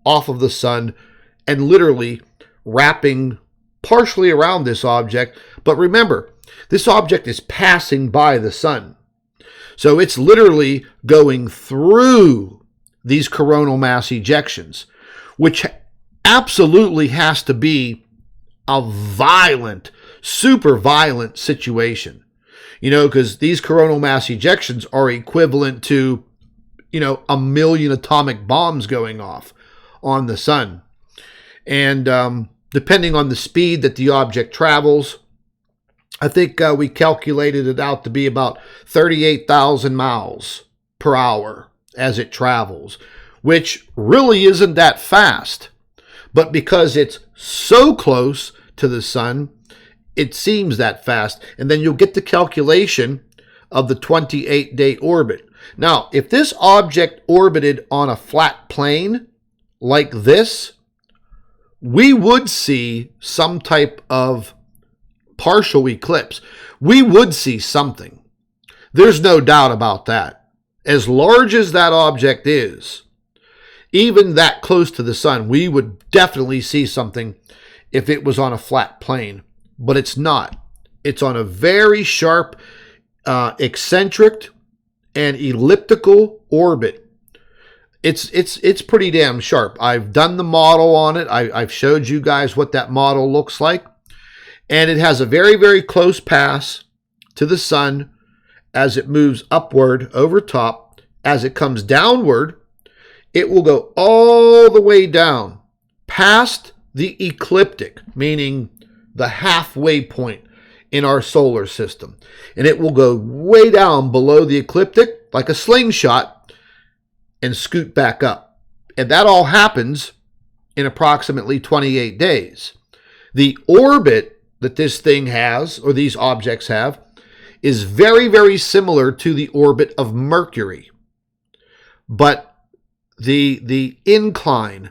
off of the sun and literally wrapping partially around this object. But remember, this object is passing by the sun. So it's literally going through these coronal mass ejections, which absolutely has to be a violent, super violent situation. Because these coronal mass ejections are equivalent to, 1 million atomic bombs going off on the sun. And depending on the speed that the object travels, I think we calculated it out to be about 38,000 miles per hour as it travels, which really isn't that fast. But because it's so close to the sun. It seems that fast. And then you'll get the calculation of the 28-day orbit. Now, if this object orbited on a flat plane like this, we would see some type of partial eclipse. We would see something. There's no doubt about that. As large as that object is, even that close to the sun, we would definitely see something if it was on a flat plane. But it's not. It's on a very sharp, eccentric, and elliptical orbit. It's pretty damn sharp. I've done the model on it. I've showed you guys what that model looks like. And it has a very, very close pass to the sun as it moves upward over top. As it comes downward, it will go all the way down past the ecliptic, meaning the halfway point in our solar system. And it will go way down below the ecliptic like a slingshot and scoot back up. And that all happens in approximately 28 days. The orbit that this thing has, or these objects have, is very, very similar to the orbit of Mercury. But the incline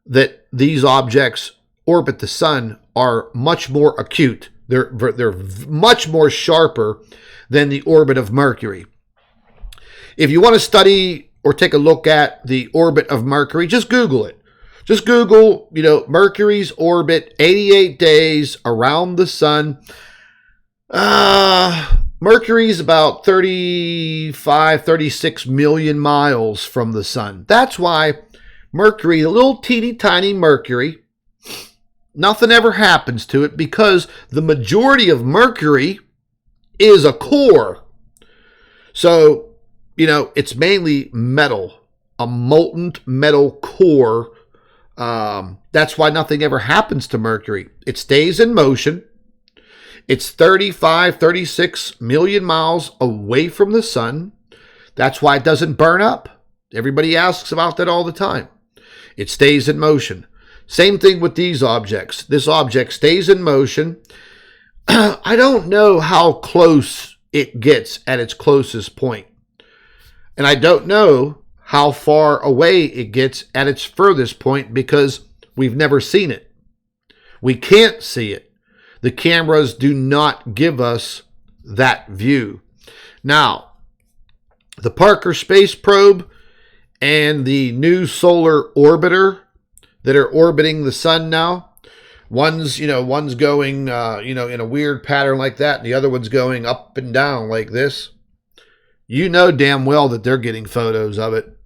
that these objects orbit the sun are much more acute. They're much more sharper than the orbit of Mercury. If you want to study or take a look at the orbit of Mercury, just Google it. Just Google, Mercury's orbit, 88 days around the sun. Mercury's about 36 million miles from the sun. That's why Mercury, a little teeny tiny Mercury, nothing ever happens to it because the majority of Mercury is a core. So, it's mainly metal, a molten metal core. That's why nothing ever happens to Mercury. It stays in motion. It's 36 million miles away from the sun. That's why it doesn't burn up. Everybody asks about that all the time. It stays in motion. Same thing with these objects. This object stays in motion. I don't know how close it gets at its closest point. And I don't know how far away it gets at its furthest point because we've never seen it. We can't see it. The cameras do not give us that view. Now, the Parker Space Probe and the new solar orbiter that are orbiting the sun now, one's going, in a weird pattern like that, and the other one's going up and down like this. You know damn well that they're getting photos of it.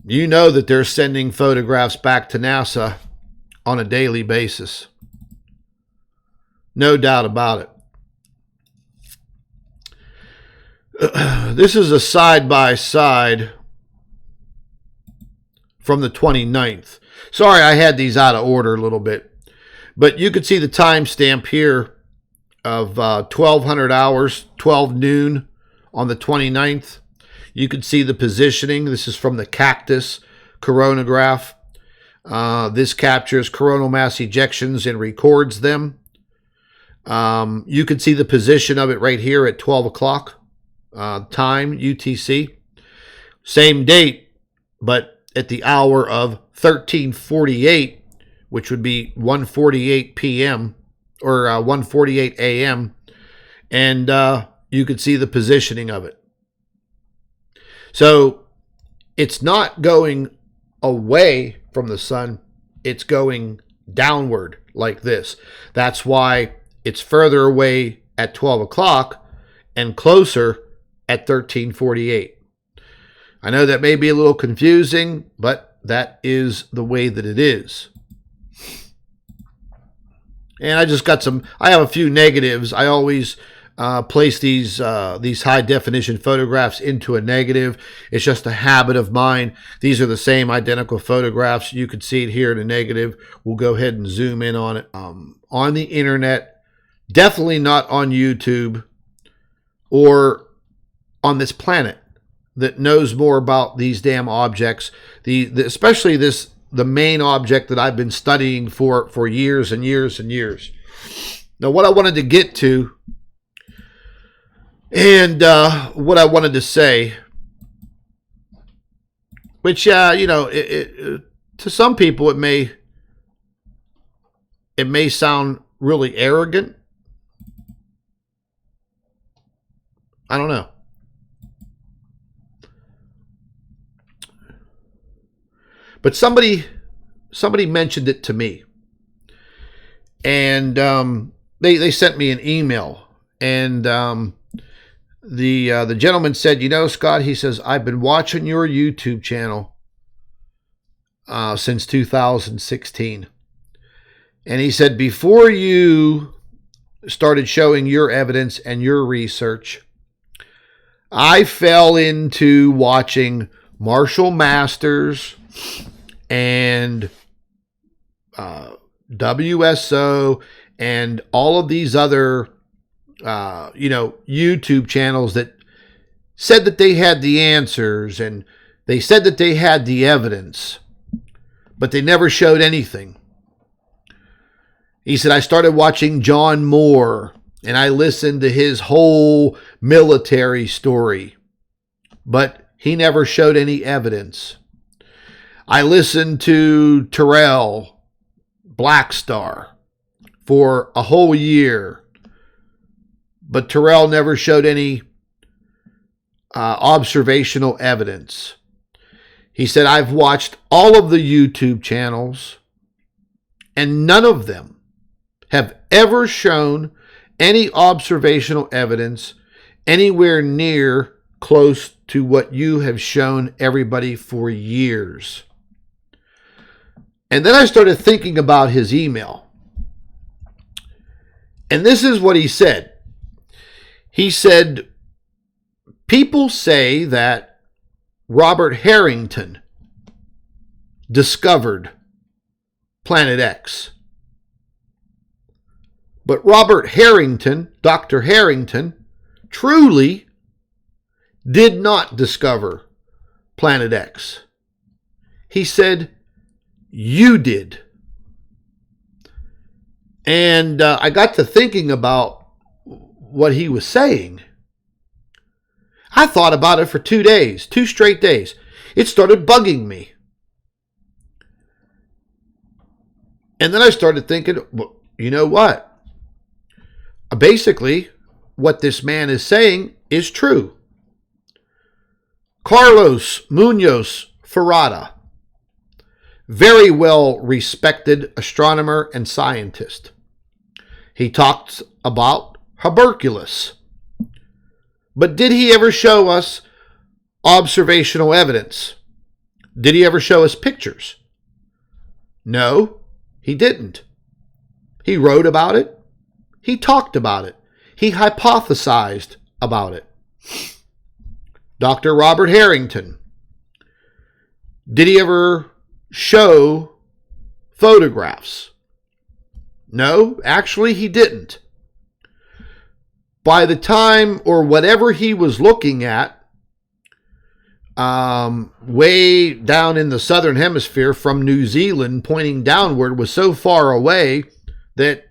You know that they're sending photographs back to NASA on a daily basis. No doubt about it. This is a side-by-side from the 29th. Sorry, I had these out of order a little bit. But you could see the timestamp here of 1200 hours, 12 noon on the 29th. You could see the positioning. This is from the Cactus coronagraph. This captures coronal mass ejections and records them. You can see the position of it right here at 12 o'clock time, UTC. Same date, but at the hour of 13:48, which would be 1:48 p.m. or 1:48 a.m. And you could see the positioning of it. So it's not going away from the sun. It's going downward like this. That's why it's further away at 12 o'clock and closer at 13:48. I know that may be a little confusing, but that is the way that it is. And I have a few negatives. I always place these high definition photographs into a negative. It's just a habit of mine. These are the same identical photographs. You can see it here in a negative. We'll go ahead and zoom in on it. On the internet, definitely not on YouTube or on this planet that knows more about these damn objects. Especially this the main object that I've been studying for years and years and years. Now, what I wanted to get to and what I wanted to say, which, to some people it may sound really arrogant. I don't know. But somebody mentioned it to me, and they sent me an email, and the gentleman said, Scott, he says, I've been watching your YouTube channel since 2016, and he said, before you started showing your evidence and your research, I fell into watching Marshall Masters and WSO and all of these other, YouTube channels that said that they had the answers and they said that they had the evidence, but they never showed anything. He said, I started watching John Moore and I listened to his whole military story, but he never showed any evidence. I listened to Terrell Blackstar for a whole year, but Terrell never showed any observational evidence. He said, I've watched all of the YouTube channels, and none of them have ever shown any observational evidence anywhere near close to what you have shown everybody for years. And then I started thinking about his email. And this is what he said. He said, people say that Robert Harrington discovered Planet X. But Robert Harrington, Dr. Harrington, truly did not discover Planet X. He said, you did. And I got to thinking about what he was saying. I thought about it for 2 days, 2 straight days. It started bugging me. And then I started thinking, well, you know what? Basically, what this man is saying is true. Carlos Munoz Ferrada, very well respected astronomer and scientist. He talks about Hercules. But did he ever show us observational evidence? Did he ever show us pictures? No, he didn't. He wrote about it. He talked about it. He hypothesized about it. Dr. Robert Harrington, did he ever show photographs? No, actually he didn't. By the time or whatever he was looking at, way down in the southern hemisphere from New Zealand pointing downward was so far away that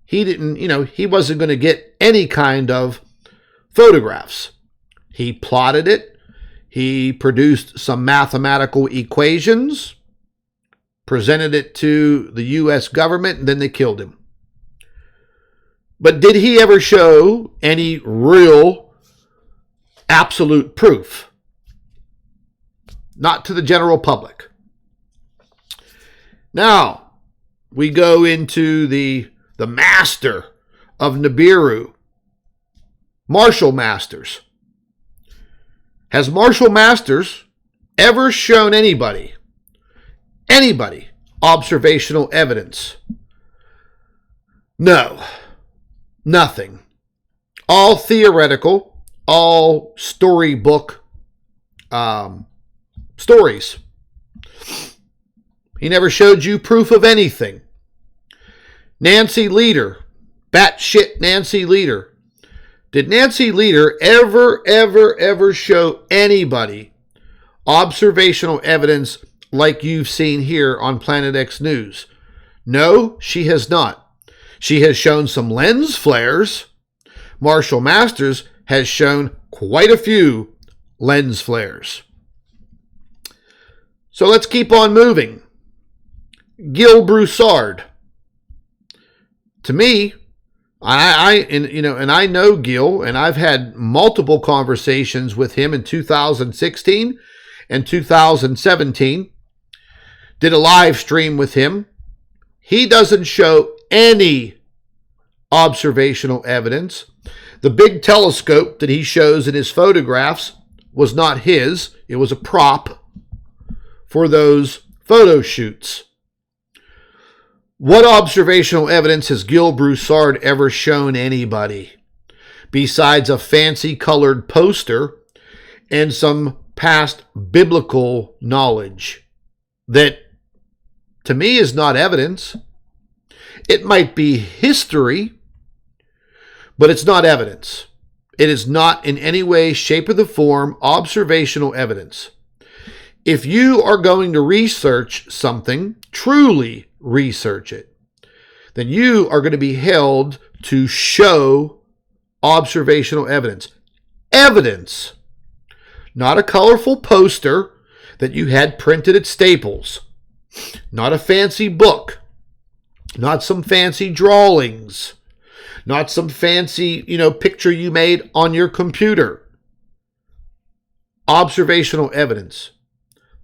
he didn't, he wasn't going to get any kind of photographs. He plotted it. He produced some mathematical equations, presented it to the U.S. government, and then they killed him. But did he ever show any real absolute proof? Not to the general public. Now, we go into the master of Nibiru, Marshall Masters. Has Marshall Masters ever shown anybody observational evidence? No, nothing. All theoretical, all storybook stories. He never showed you proof of anything. Nancy Lieder, batshit Nancy Lieder. Did Nancy Lieder ever show anybody observational evidence like you've seen here on Planet X News? No, she has not. She has shown some lens flares. Marshall Masters has shown quite a few lens flares. So let's keep on moving. Gil Broussard. To me, I know Gil, and I've had multiple conversations with him in 2016 and 2017. Did a live stream with him. He doesn't show any observational evidence. The big telescope that he shows in his photographs was not his. It was a prop for those photo shoots. What observational evidence has Gil Broussard ever shown anybody besides a fancy colored poster and some past biblical knowledge that, to me, is not evidence? It might be history, but it's not evidence. It is not in any way, shape, or the form observational evidence. If you are going to research something, truly research it, then you are going to be held to show observational evidence. Evidence, not a colorful poster that you had printed at Staples, not a fancy book, not some fancy drawings, not some fancy, picture you made on your computer. Observational evidence.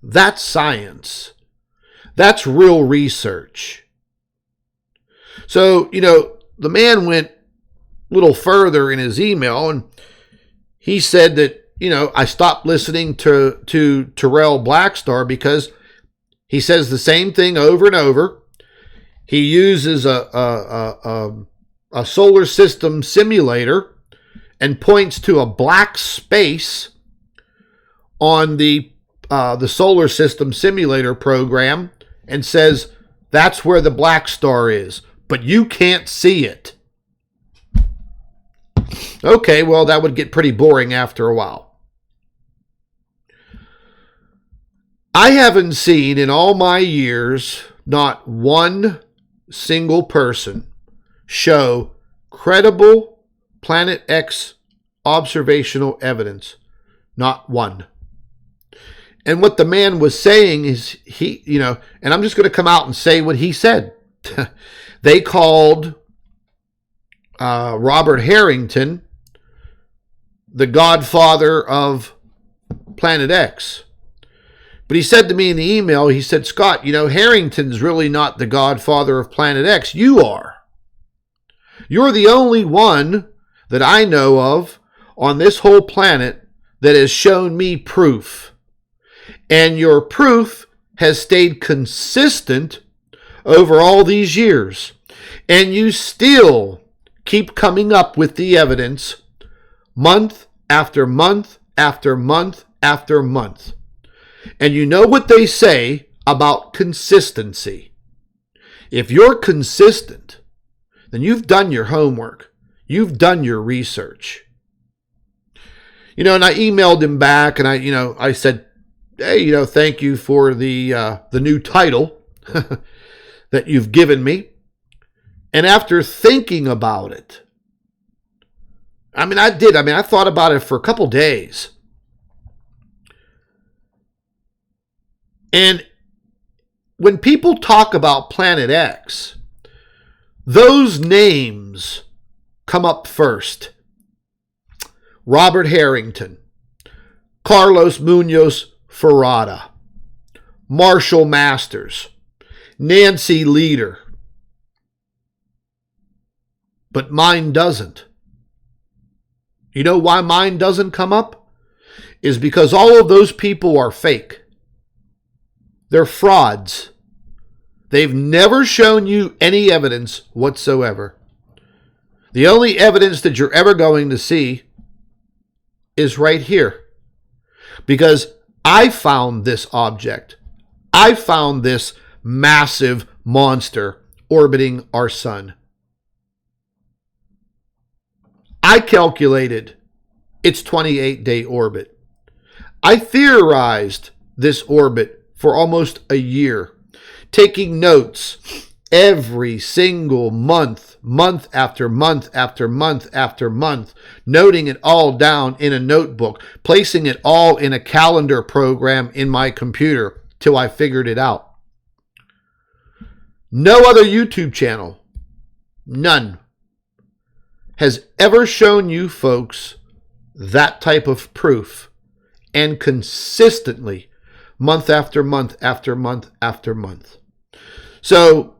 That's science. That's real research. So, the man went a little further in his email, and he said that, I stopped listening to Terrell Blackstar because he says the same thing over and over. He uses a solar system simulator and points to a black space on the solar system simulator program and says, that's where the black star is, but you can't see it. Okay, well, that would get pretty boring after a while. I haven't seen in all my years not one single person show credible Planet X observational evidence. Not one. And what the man was saying is and I'm just going to come out and say what he said. They called Robert Harrington the godfather of Planet X. But he said to me in the email, he said, Scott, Harrington's really not the godfather of Planet X. You are. You're the only one that I know of on this whole planet that has shown me proof. And your proof has stayed consistent over all these years. And you still keep coming up with the evidence month after month after month after month. And you know what they say about consistency. If you're consistent, then you've done your homework. You've done your research. And I emailed him back and I said, hey, thank you for the new title that you've given me. And after thinking about it, I thought about it for a couple days. And when people talk about Planet X, those names come up first. Robert Harrington, Carlos Munoz Ferrada, Marshall Masters, Nancy Leader. But mine doesn't. You know why mine doesn't come up? Is because all of those people are fake. They're frauds. They've never shown you any evidence whatsoever. The only evidence that you're ever going to see is right here. Because I found this object. I found this massive monster orbiting our sun. I calculated its 28-day orbit. I theorized this orbit for almost a year, taking notes every single month, month after month after month after month, noting it all down in a notebook, placing it all in a calendar program in my computer till I figured it out. No other YouTube channel, none, has ever shown you folks that type of proof, and consistently, month after month after month after month. So,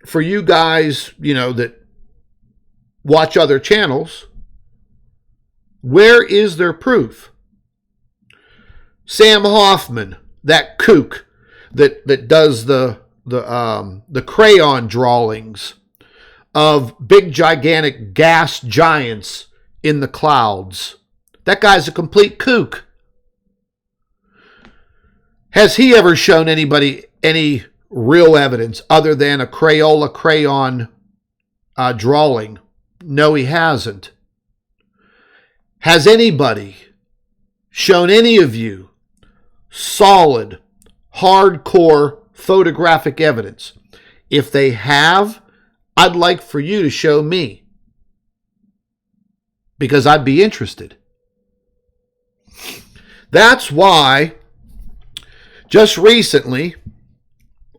for you guys, that watch other channels, where is their proof? Sam Hoffman, that kook that does the crayon drawings of big gigantic gas giants in the clouds. That guy's a complete kook. Has he ever shown anybody any real evidence other than a Crayola crayon drawing? No, he hasn't. Has anybody shown any of you solid, hardcore photographic evidence? If they have, I'd like for you to show me, because I'd be interested. That's why just recently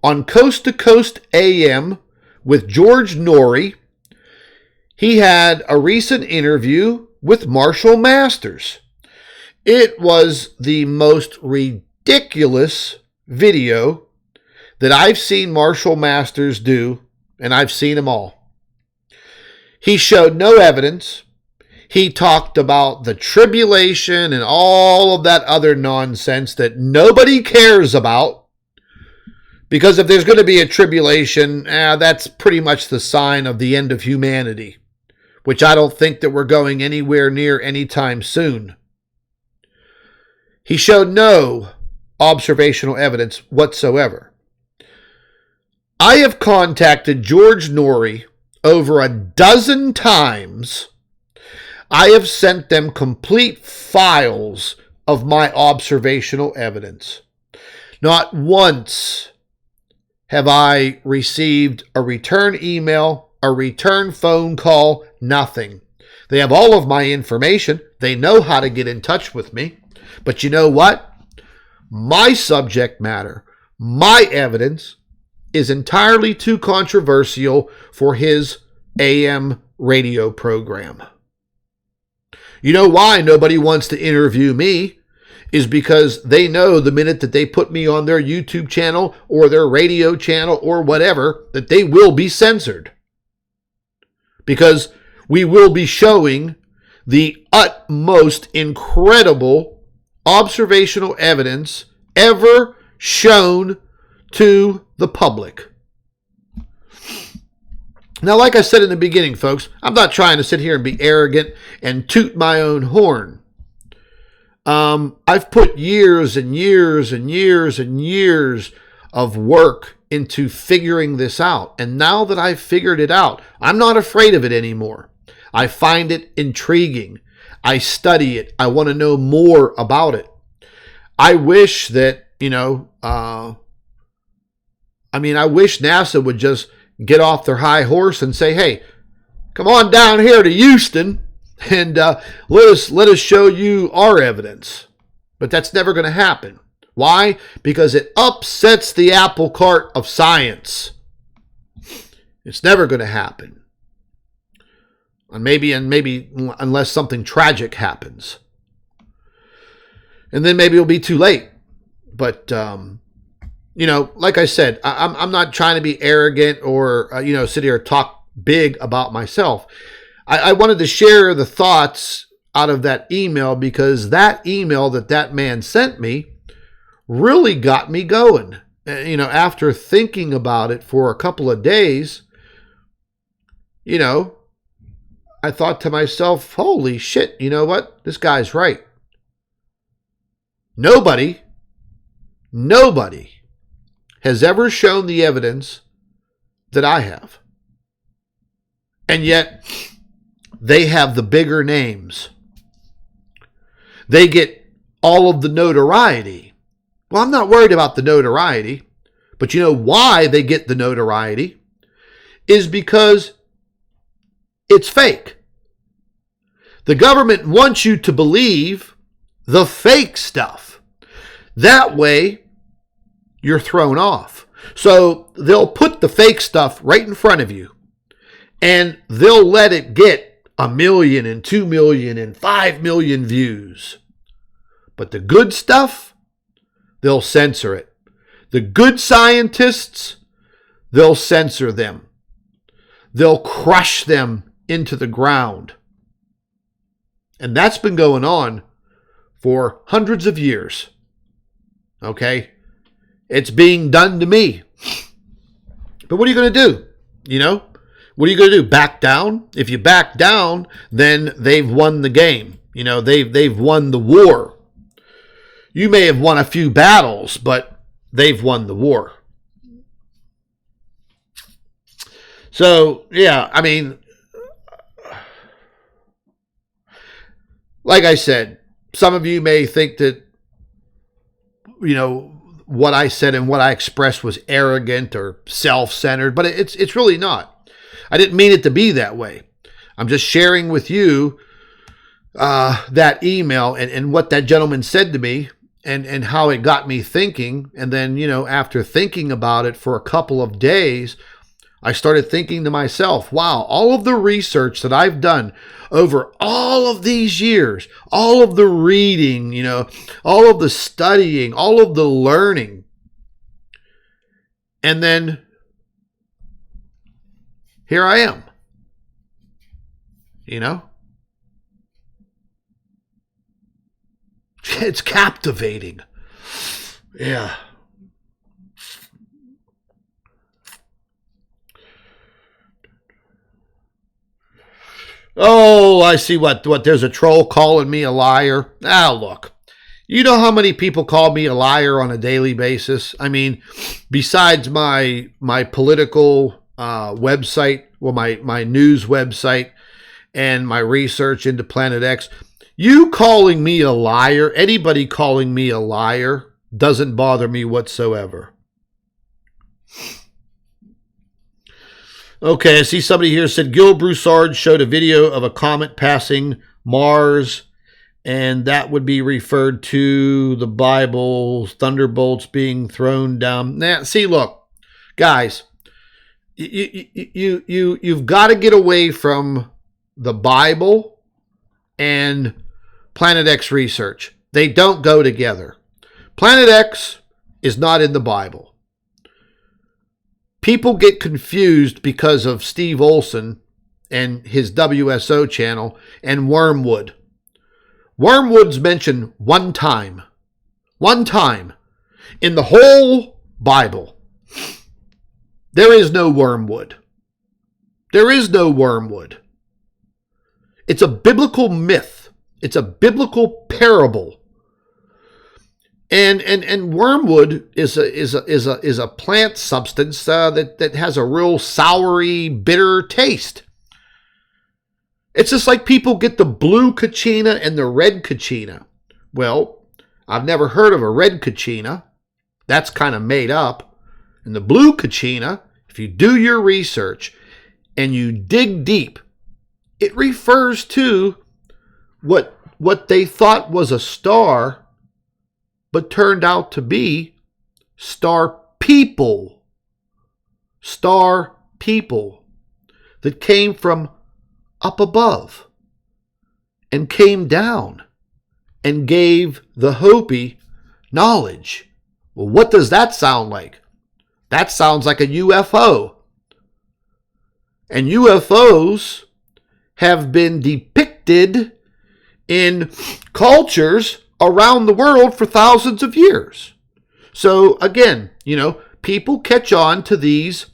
on Coast to Coast AM with George Norrie, he had a recent interview with Marshall Masters. It was the most ridiculous video that I've seen Marshall Masters do, and I've seen them all. He showed no evidence. He talked about the tribulation and all of that other nonsense that nobody cares about. Because if there's going to be a tribulation, that's pretty much the sign of the end of humanity, which I don't think that we're going anywhere near anytime soon. He showed no observational evidence whatsoever. I have contacted George Norrie over a dozen times. I have sent them complete files of my observational evidence. Not once have I received a return email, a return phone call, nothing. They have all of my information. They know how to get in touch with me. But you know what? My subject matter, my evidence is entirely too controversial for his AM radio program. You know why nobody wants to interview me? Is because they know the minute that they put me on their YouTube channel or their radio channel or whatever, that they will be censored. Because we will be showing the utmost incredible observational evidence ever shown to the public. Now, like I said in the beginning, folks, I'm not trying to sit here and be arrogant and toot my own horn. I've put years and years and years and years of work into figuring this out. And now that I've figured it out, I'm not afraid of it anymore. I find it intriguing. I study it. I want to know more about it. I wish that, I wish NASA would just get off their high horse and say, hey, come on down here to Houston and let us show you our evidence. But that's never going to happen. Why? Because it upsets the apple cart of science. It's never going to happen. And maybe unless something tragic happens. And then maybe it'll be too late. But like I said, I'm not trying to be arrogant or, sit here and talk big about myself. I wanted to share the thoughts out of that email because that email that man sent me really got me going. After thinking about it for a couple of days, I thought to myself, holy shit, you know what? This guy's right. Nobody has ever shown the evidence that I have. And yet, they have the bigger names. They get all of the notoriety. Well, I'm not worried about the notoriety, but you know why they get the notoriety is because it's fake. The government wants you to believe the fake stuff. That way, you're thrown off. So they'll put the fake stuff right in front of you, and they'll let it get 1 million and 2 million and 5 million views. But the good stuff, they'll censor it. The good scientists, they'll censor them. They'll crush them into the ground. And that's been going on for hundreds of years. Okay? It's being done to me. But what are you going to do? You know? What are you going to do? Back down? If you back down, then they've won the game. You know, they've won the war. You may have won a few battles, but they've won the war. So, yeah, I mean, like I said, some of you may think that, you know, what I said and what I expressed was arrogant or self-centered, but it's really not. I didn't mean it to be that way. I'm just sharing with you that email and what that gentleman said to me and how it got me thinking. And then, you know, after thinking about it for a couple of days, I started thinking to myself, wow, all of the research that I've done over all of these years, all of the reading, you know, all of the studying, all of the learning. And then here I am, you know. It's captivating. Yeah. Oh, I see what there's a troll calling me a liar. Ah, look. You know how many people call me a liar on a daily basis? I mean, besides my political website, well, my news website and my research into Planet X, you calling me a liar, anybody calling me a liar, doesn't bother me whatsoever. Okay, I see somebody here said Gil Broussard showed a video of a comet passing Mars, and that would be referred to the Bible, thunderbolts being thrown down. Now, see, look, guys, you've got to get away from the Bible and Planet X research. They don't go together. Planet X is not in the Bible. People get confused because of Steve Olson and his WSO channel and Wormwood. Wormwood's mentioned one time in the whole Bible. There is no wormwood. There is no wormwood. It's a biblical myth. It's a biblical parable. And wormwood is a plant substance that has a real soury, bitter taste. It's just like people get the blue kachina and the red kachina. Well, I've never heard of a red kachina. That's kind of made up. And the blue kachina, if you do your research and you dig deep, it refers to what they thought was a star, but turned out to be star people that came from up above and came down and gave the Hopi knowledge. Well, what does that sound like? That sounds like a UFO. And UFOs have been depicted in cultures around the world for thousands of years. So again, you know, people catch on to these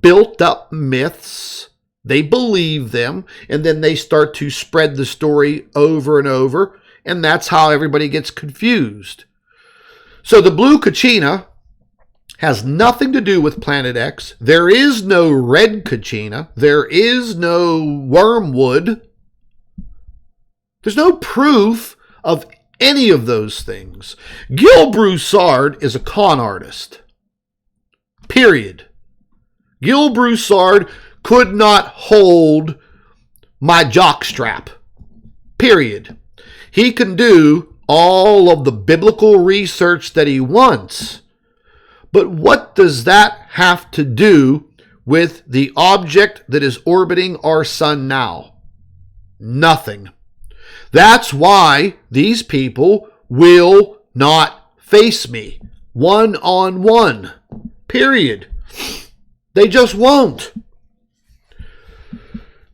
built up myths. They believe them, and then they start to spread the story over and over, and that's how everybody gets confused. So the blue kachina has nothing to do with Planet X. There is no red kachina. There is no wormwood. There's no proof of any of those things. Gil Broussard is a con artist. Period. Gil Broussard could not hold my jockstrap. Period. He can do all of the biblical research that he wants. But what does that have to do with the object that is orbiting our sun now? Nothing. That's why these people will not face me one-on-one. Period. They just won't.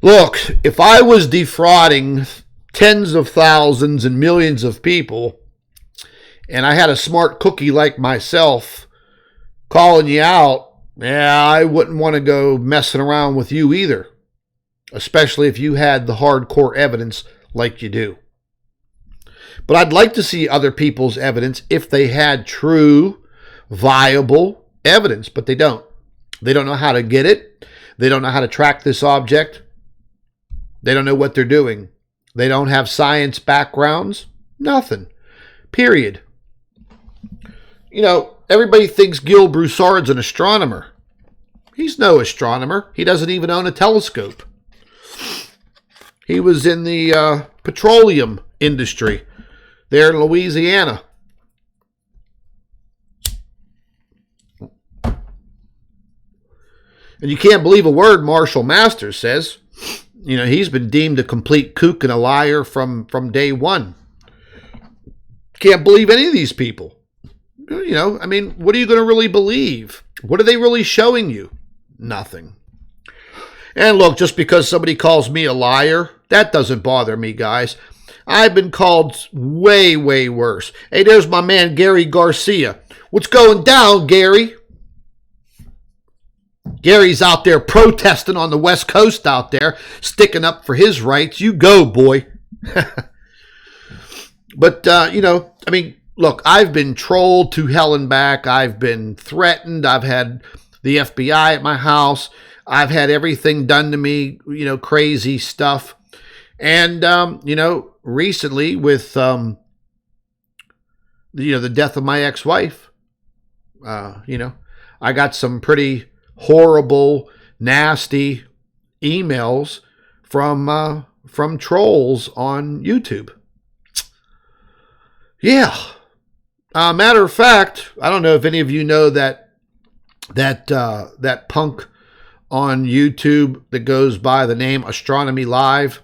Look, if I was defrauding tens of thousands and millions of people, and I had a smart cookie like myself calling you out, I wouldn't want to go messing around with you either. Especially if you had the hardcore evidence like you do. But I'd like to see other people's evidence if they had true, viable evidence, but they don't. They don't know how to get it. They don't know how to track this object. They don't know what they're doing. They don't have science backgrounds. Nothing. Period. You know, everybody thinks Gil Broussard's an astronomer. He's no astronomer. He doesn't even own a telescope. He was in the petroleum industry there in Louisiana. And you can't believe a word Marshall Masters says. You know, he's been deemed a complete kook and a liar from day one. Can't believe any of these people. You know, I mean, what are you going to really believe? What are they really showing you? Nothing. And look, just because somebody calls me a liar, that doesn't bother me, guys. I've been called way, way worse. Hey, there's my man, Gary Garcia. What's going down, Gary? Gary's out there protesting on the West Coast out there, sticking up for his rights. You go, boy. But, you know, I mean, look, I've been trolled to hell and back. I've been threatened. I've had the FBI at my house. I've had everything done to me, you know, crazy stuff. And, you know, recently with, you know, the death of my ex-wife, you know, I got some pretty horrible, nasty emails from trolls on YouTube. Yeah. Matter of fact, I don't know if any of you know that punk on YouTube that goes by the name Astronomy Live.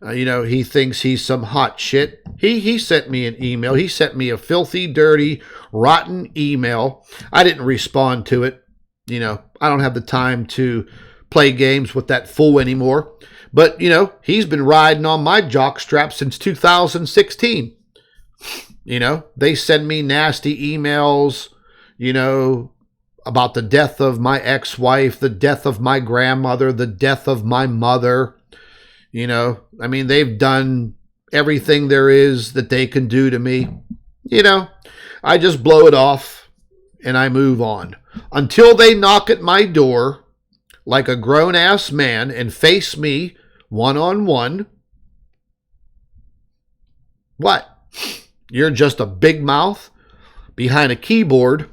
You know, he thinks he's some hot shit. He sent me an email. He sent me a filthy, dirty, rotten email. I didn't respond to it. You know, I don't have the time to play games with that fool anymore. But, you know, he's been riding on my jockstrap since 2016. You know, they send me nasty emails, you know, about the death of my ex-wife, the death of my grandmother, the death of my mother. You know, I mean, they've done everything there is that they can do to me. You know, I just blow it off and I move on. Until they knock at my door like a grown-ass man and face me one-on-one. What? You're just a big mouth behind a keyboard.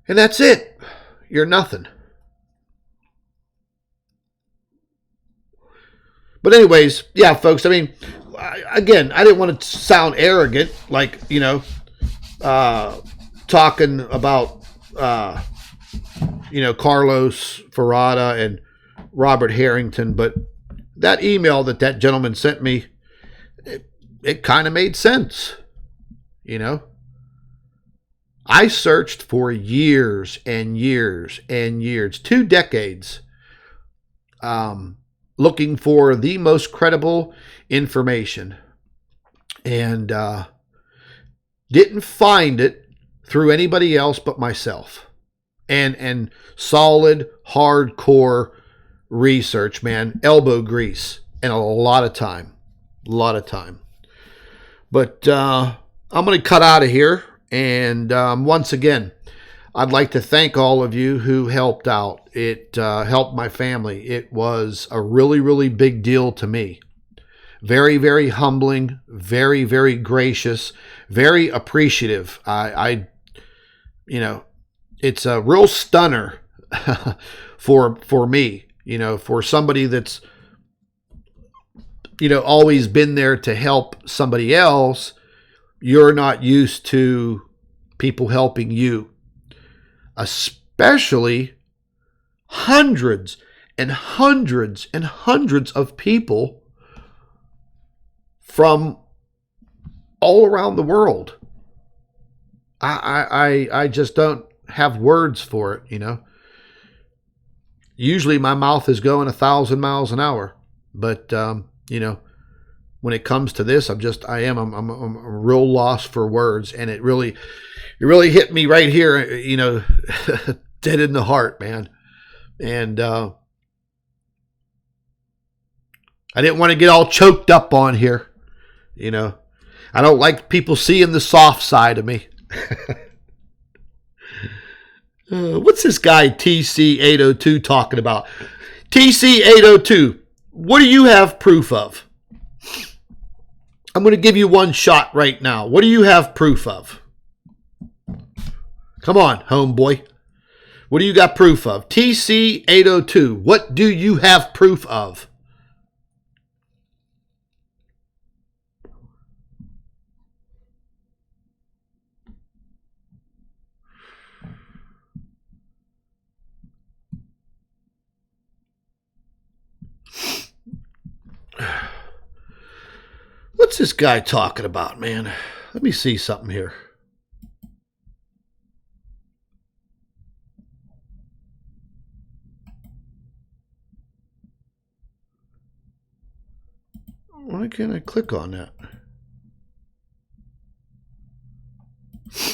And that's it. You're nothing. But anyways, yeah, folks, I mean, again, I didn't want to sound arrogant, like, you know, talking about, you know, Carlos Ferrada and Robert Harrington, but that email that gentleman sent me, it kind of made sense, you know. I searched for years and years and years, 2 decades, looking for the most credible information, and didn't find it through anybody else but myself. And solid, hardcore research, man, elbow grease, and a lot of time. But I'm going to cut out of here. And once again, I'd like to thank all of you who helped out. It helped my family. It was a really, really big deal to me. Very, very humbling, very, very gracious, very appreciative. It's a real stunner for me, for somebody that's, always been there to help somebody else. You're not used to people helping you, especially hundreds and hundreds and hundreds of people from all around the world. I just don't have words for it, Usually my mouth is going 1,000 miles an hour, but when it comes to this, I'm real lost for words, and it really hit me right here, dead in the heart, man. And I didn't want to get all choked up on here, I don't like people seeing the soft side of me. What's this guy TC802 talking about? TC802, what do you have proof of? I'm going to give you one shot right now. What do you have proof of? Come on, homeboy. What do you got proof of? TC802, what do you have proof of? What's this guy talking about, man? Let me see something here. Why can't I click on that?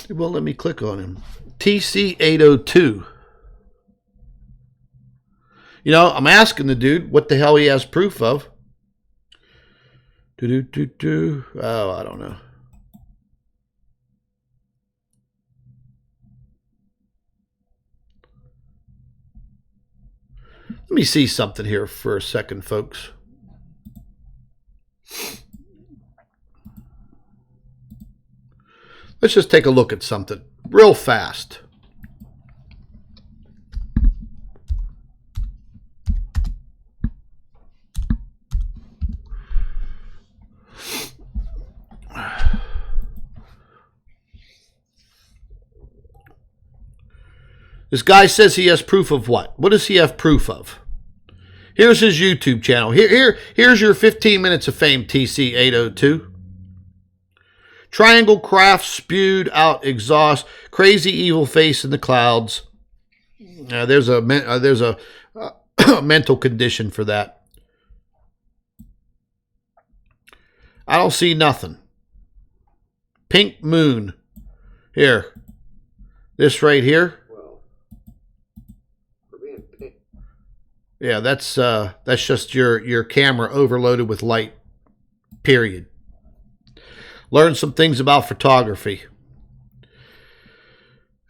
It won't let me click on him. TC802. I'm asking the dude what the hell he has proof of. Oh, I don't know. Let me see something here for a second, folks. Let's just take a look at something real fast. This guy says he has proof of what? What does he have proof of? Here's his YouTube channel. Here's your 15 minutes of fame, TC802. Triangle craft spewed out exhaust. Crazy evil face in the clouds. There's a mental condition for that. I don't see nothing. Pink moon. Here. This right here. Yeah, that's just your camera overloaded with light. Period. Learn some things about photography.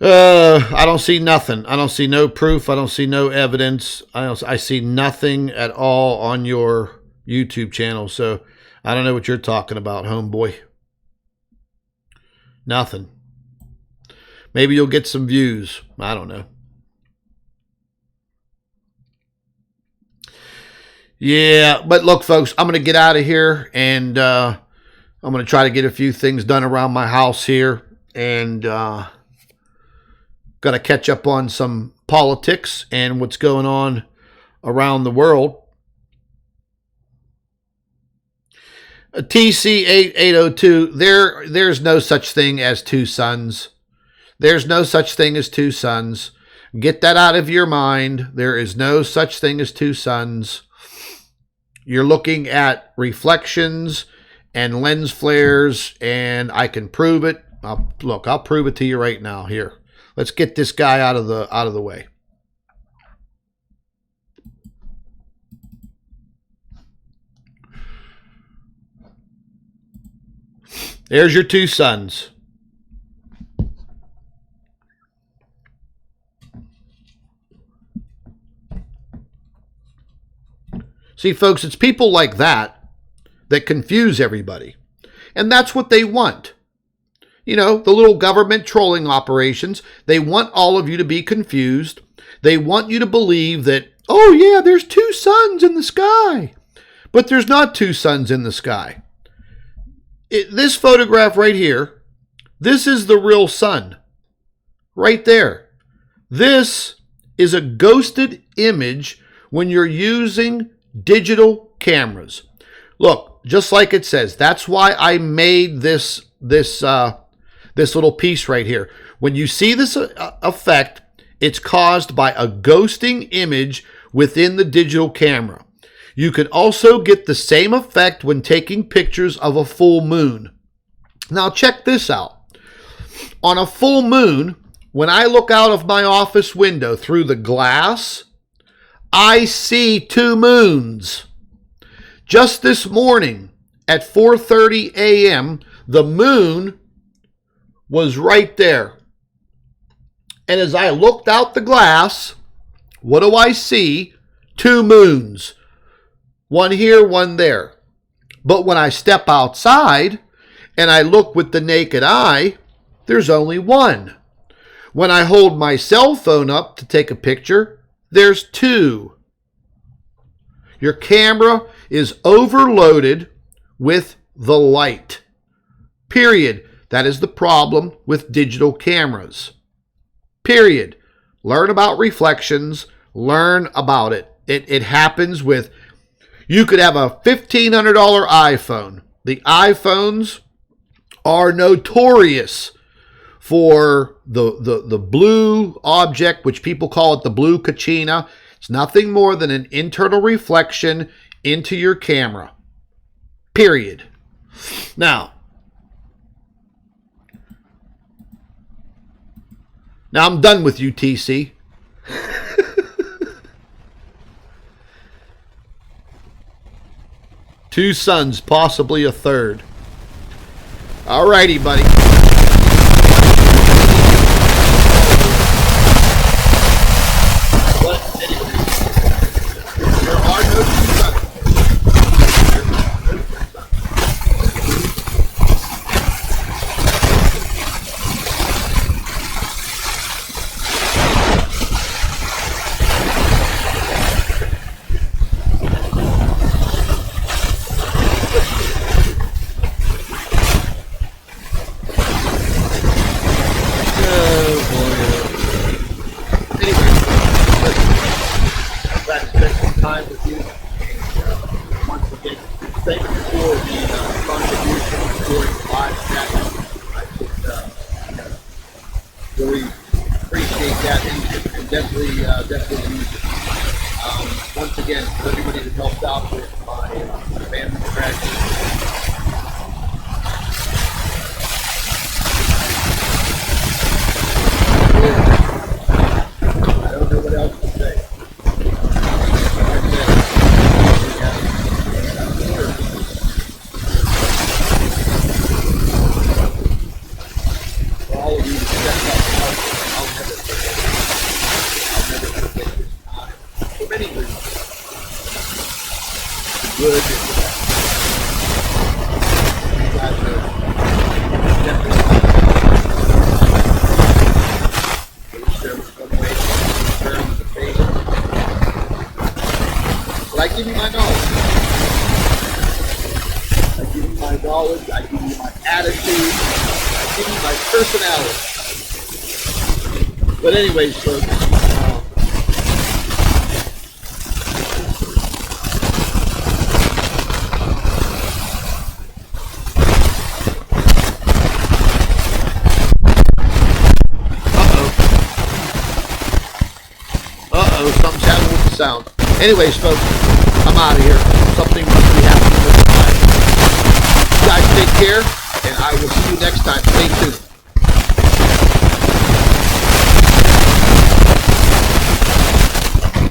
I don't see nothing. I don't see no proof. I don't see no evidence. I see nothing at all on your YouTube channel. So I don't know what you're talking about, homeboy. Nothing. Maybe you'll get some views. I don't know. Yeah, but look, folks, I'm going to get out of here, and I'm going to try to get a few things done around my house here, and got to catch up on some politics and what's going on around the world. TC802, there's no such thing as two suns. There's no such thing as two suns. Get that out of your mind. There is no such thing as two suns. You're looking at reflections and lens flares, and I can prove it. I'll prove it to you right now. Here, let's get this guy out of the way. There's your two suns. See, folks, it's people like that that confuse everybody. And that's what they want. You know, the little government trolling operations, they want all of you to be confused. They want you to believe that, oh yeah, there's two suns in the sky. But there's not two suns in the sky. This photograph right here, this is the real sun. Right there. This is a ghosted image when you're using digital cameras. Look, just like it says, that's why I made this little piece right here. When you see this effect, it's caused by a ghosting image within the digital camera. You can also get the same effect when taking pictures of a full moon. Now check this out. On a full moon, when I look out of my office window through the glass, I see two moons. Just this morning at 4:30 a.m., the moon was right there. And as I looked out the glass, what do I see? Two moons. One here, one there. But when I step outside and I look with the naked eye, there's only one. When I hold my cell phone up to take a picture, there's two. Your camera is overloaded with the light. Period. That is the problem with digital cameras. Period. Learn about reflections. Learn about it. It happens with, you could have a $1,500 iPhone. The iPhones are notorious for the blue object, which people call it the blue kachina. It's nothing more than an internal reflection into your camera. Period. Now I'm done with you, TC. Two suns, possibly a third. All righty, buddy. There are no two suns. Definitely use it. Once again, for everybody that helped out with my family tragedy. I don't know what else to say. For all of you to step up, I'll never forget this time. For many reasons. The good and the bad. You guys are definitely there was some way to turn the favor. But I give you my knowledge. I give you my knowledge. I give you my attitude. I give you my personality. But anyways, folks. Something's happening with the sound. Anyways, folks, I'm out of here. Something must be happening with the life. You guys take care, and I will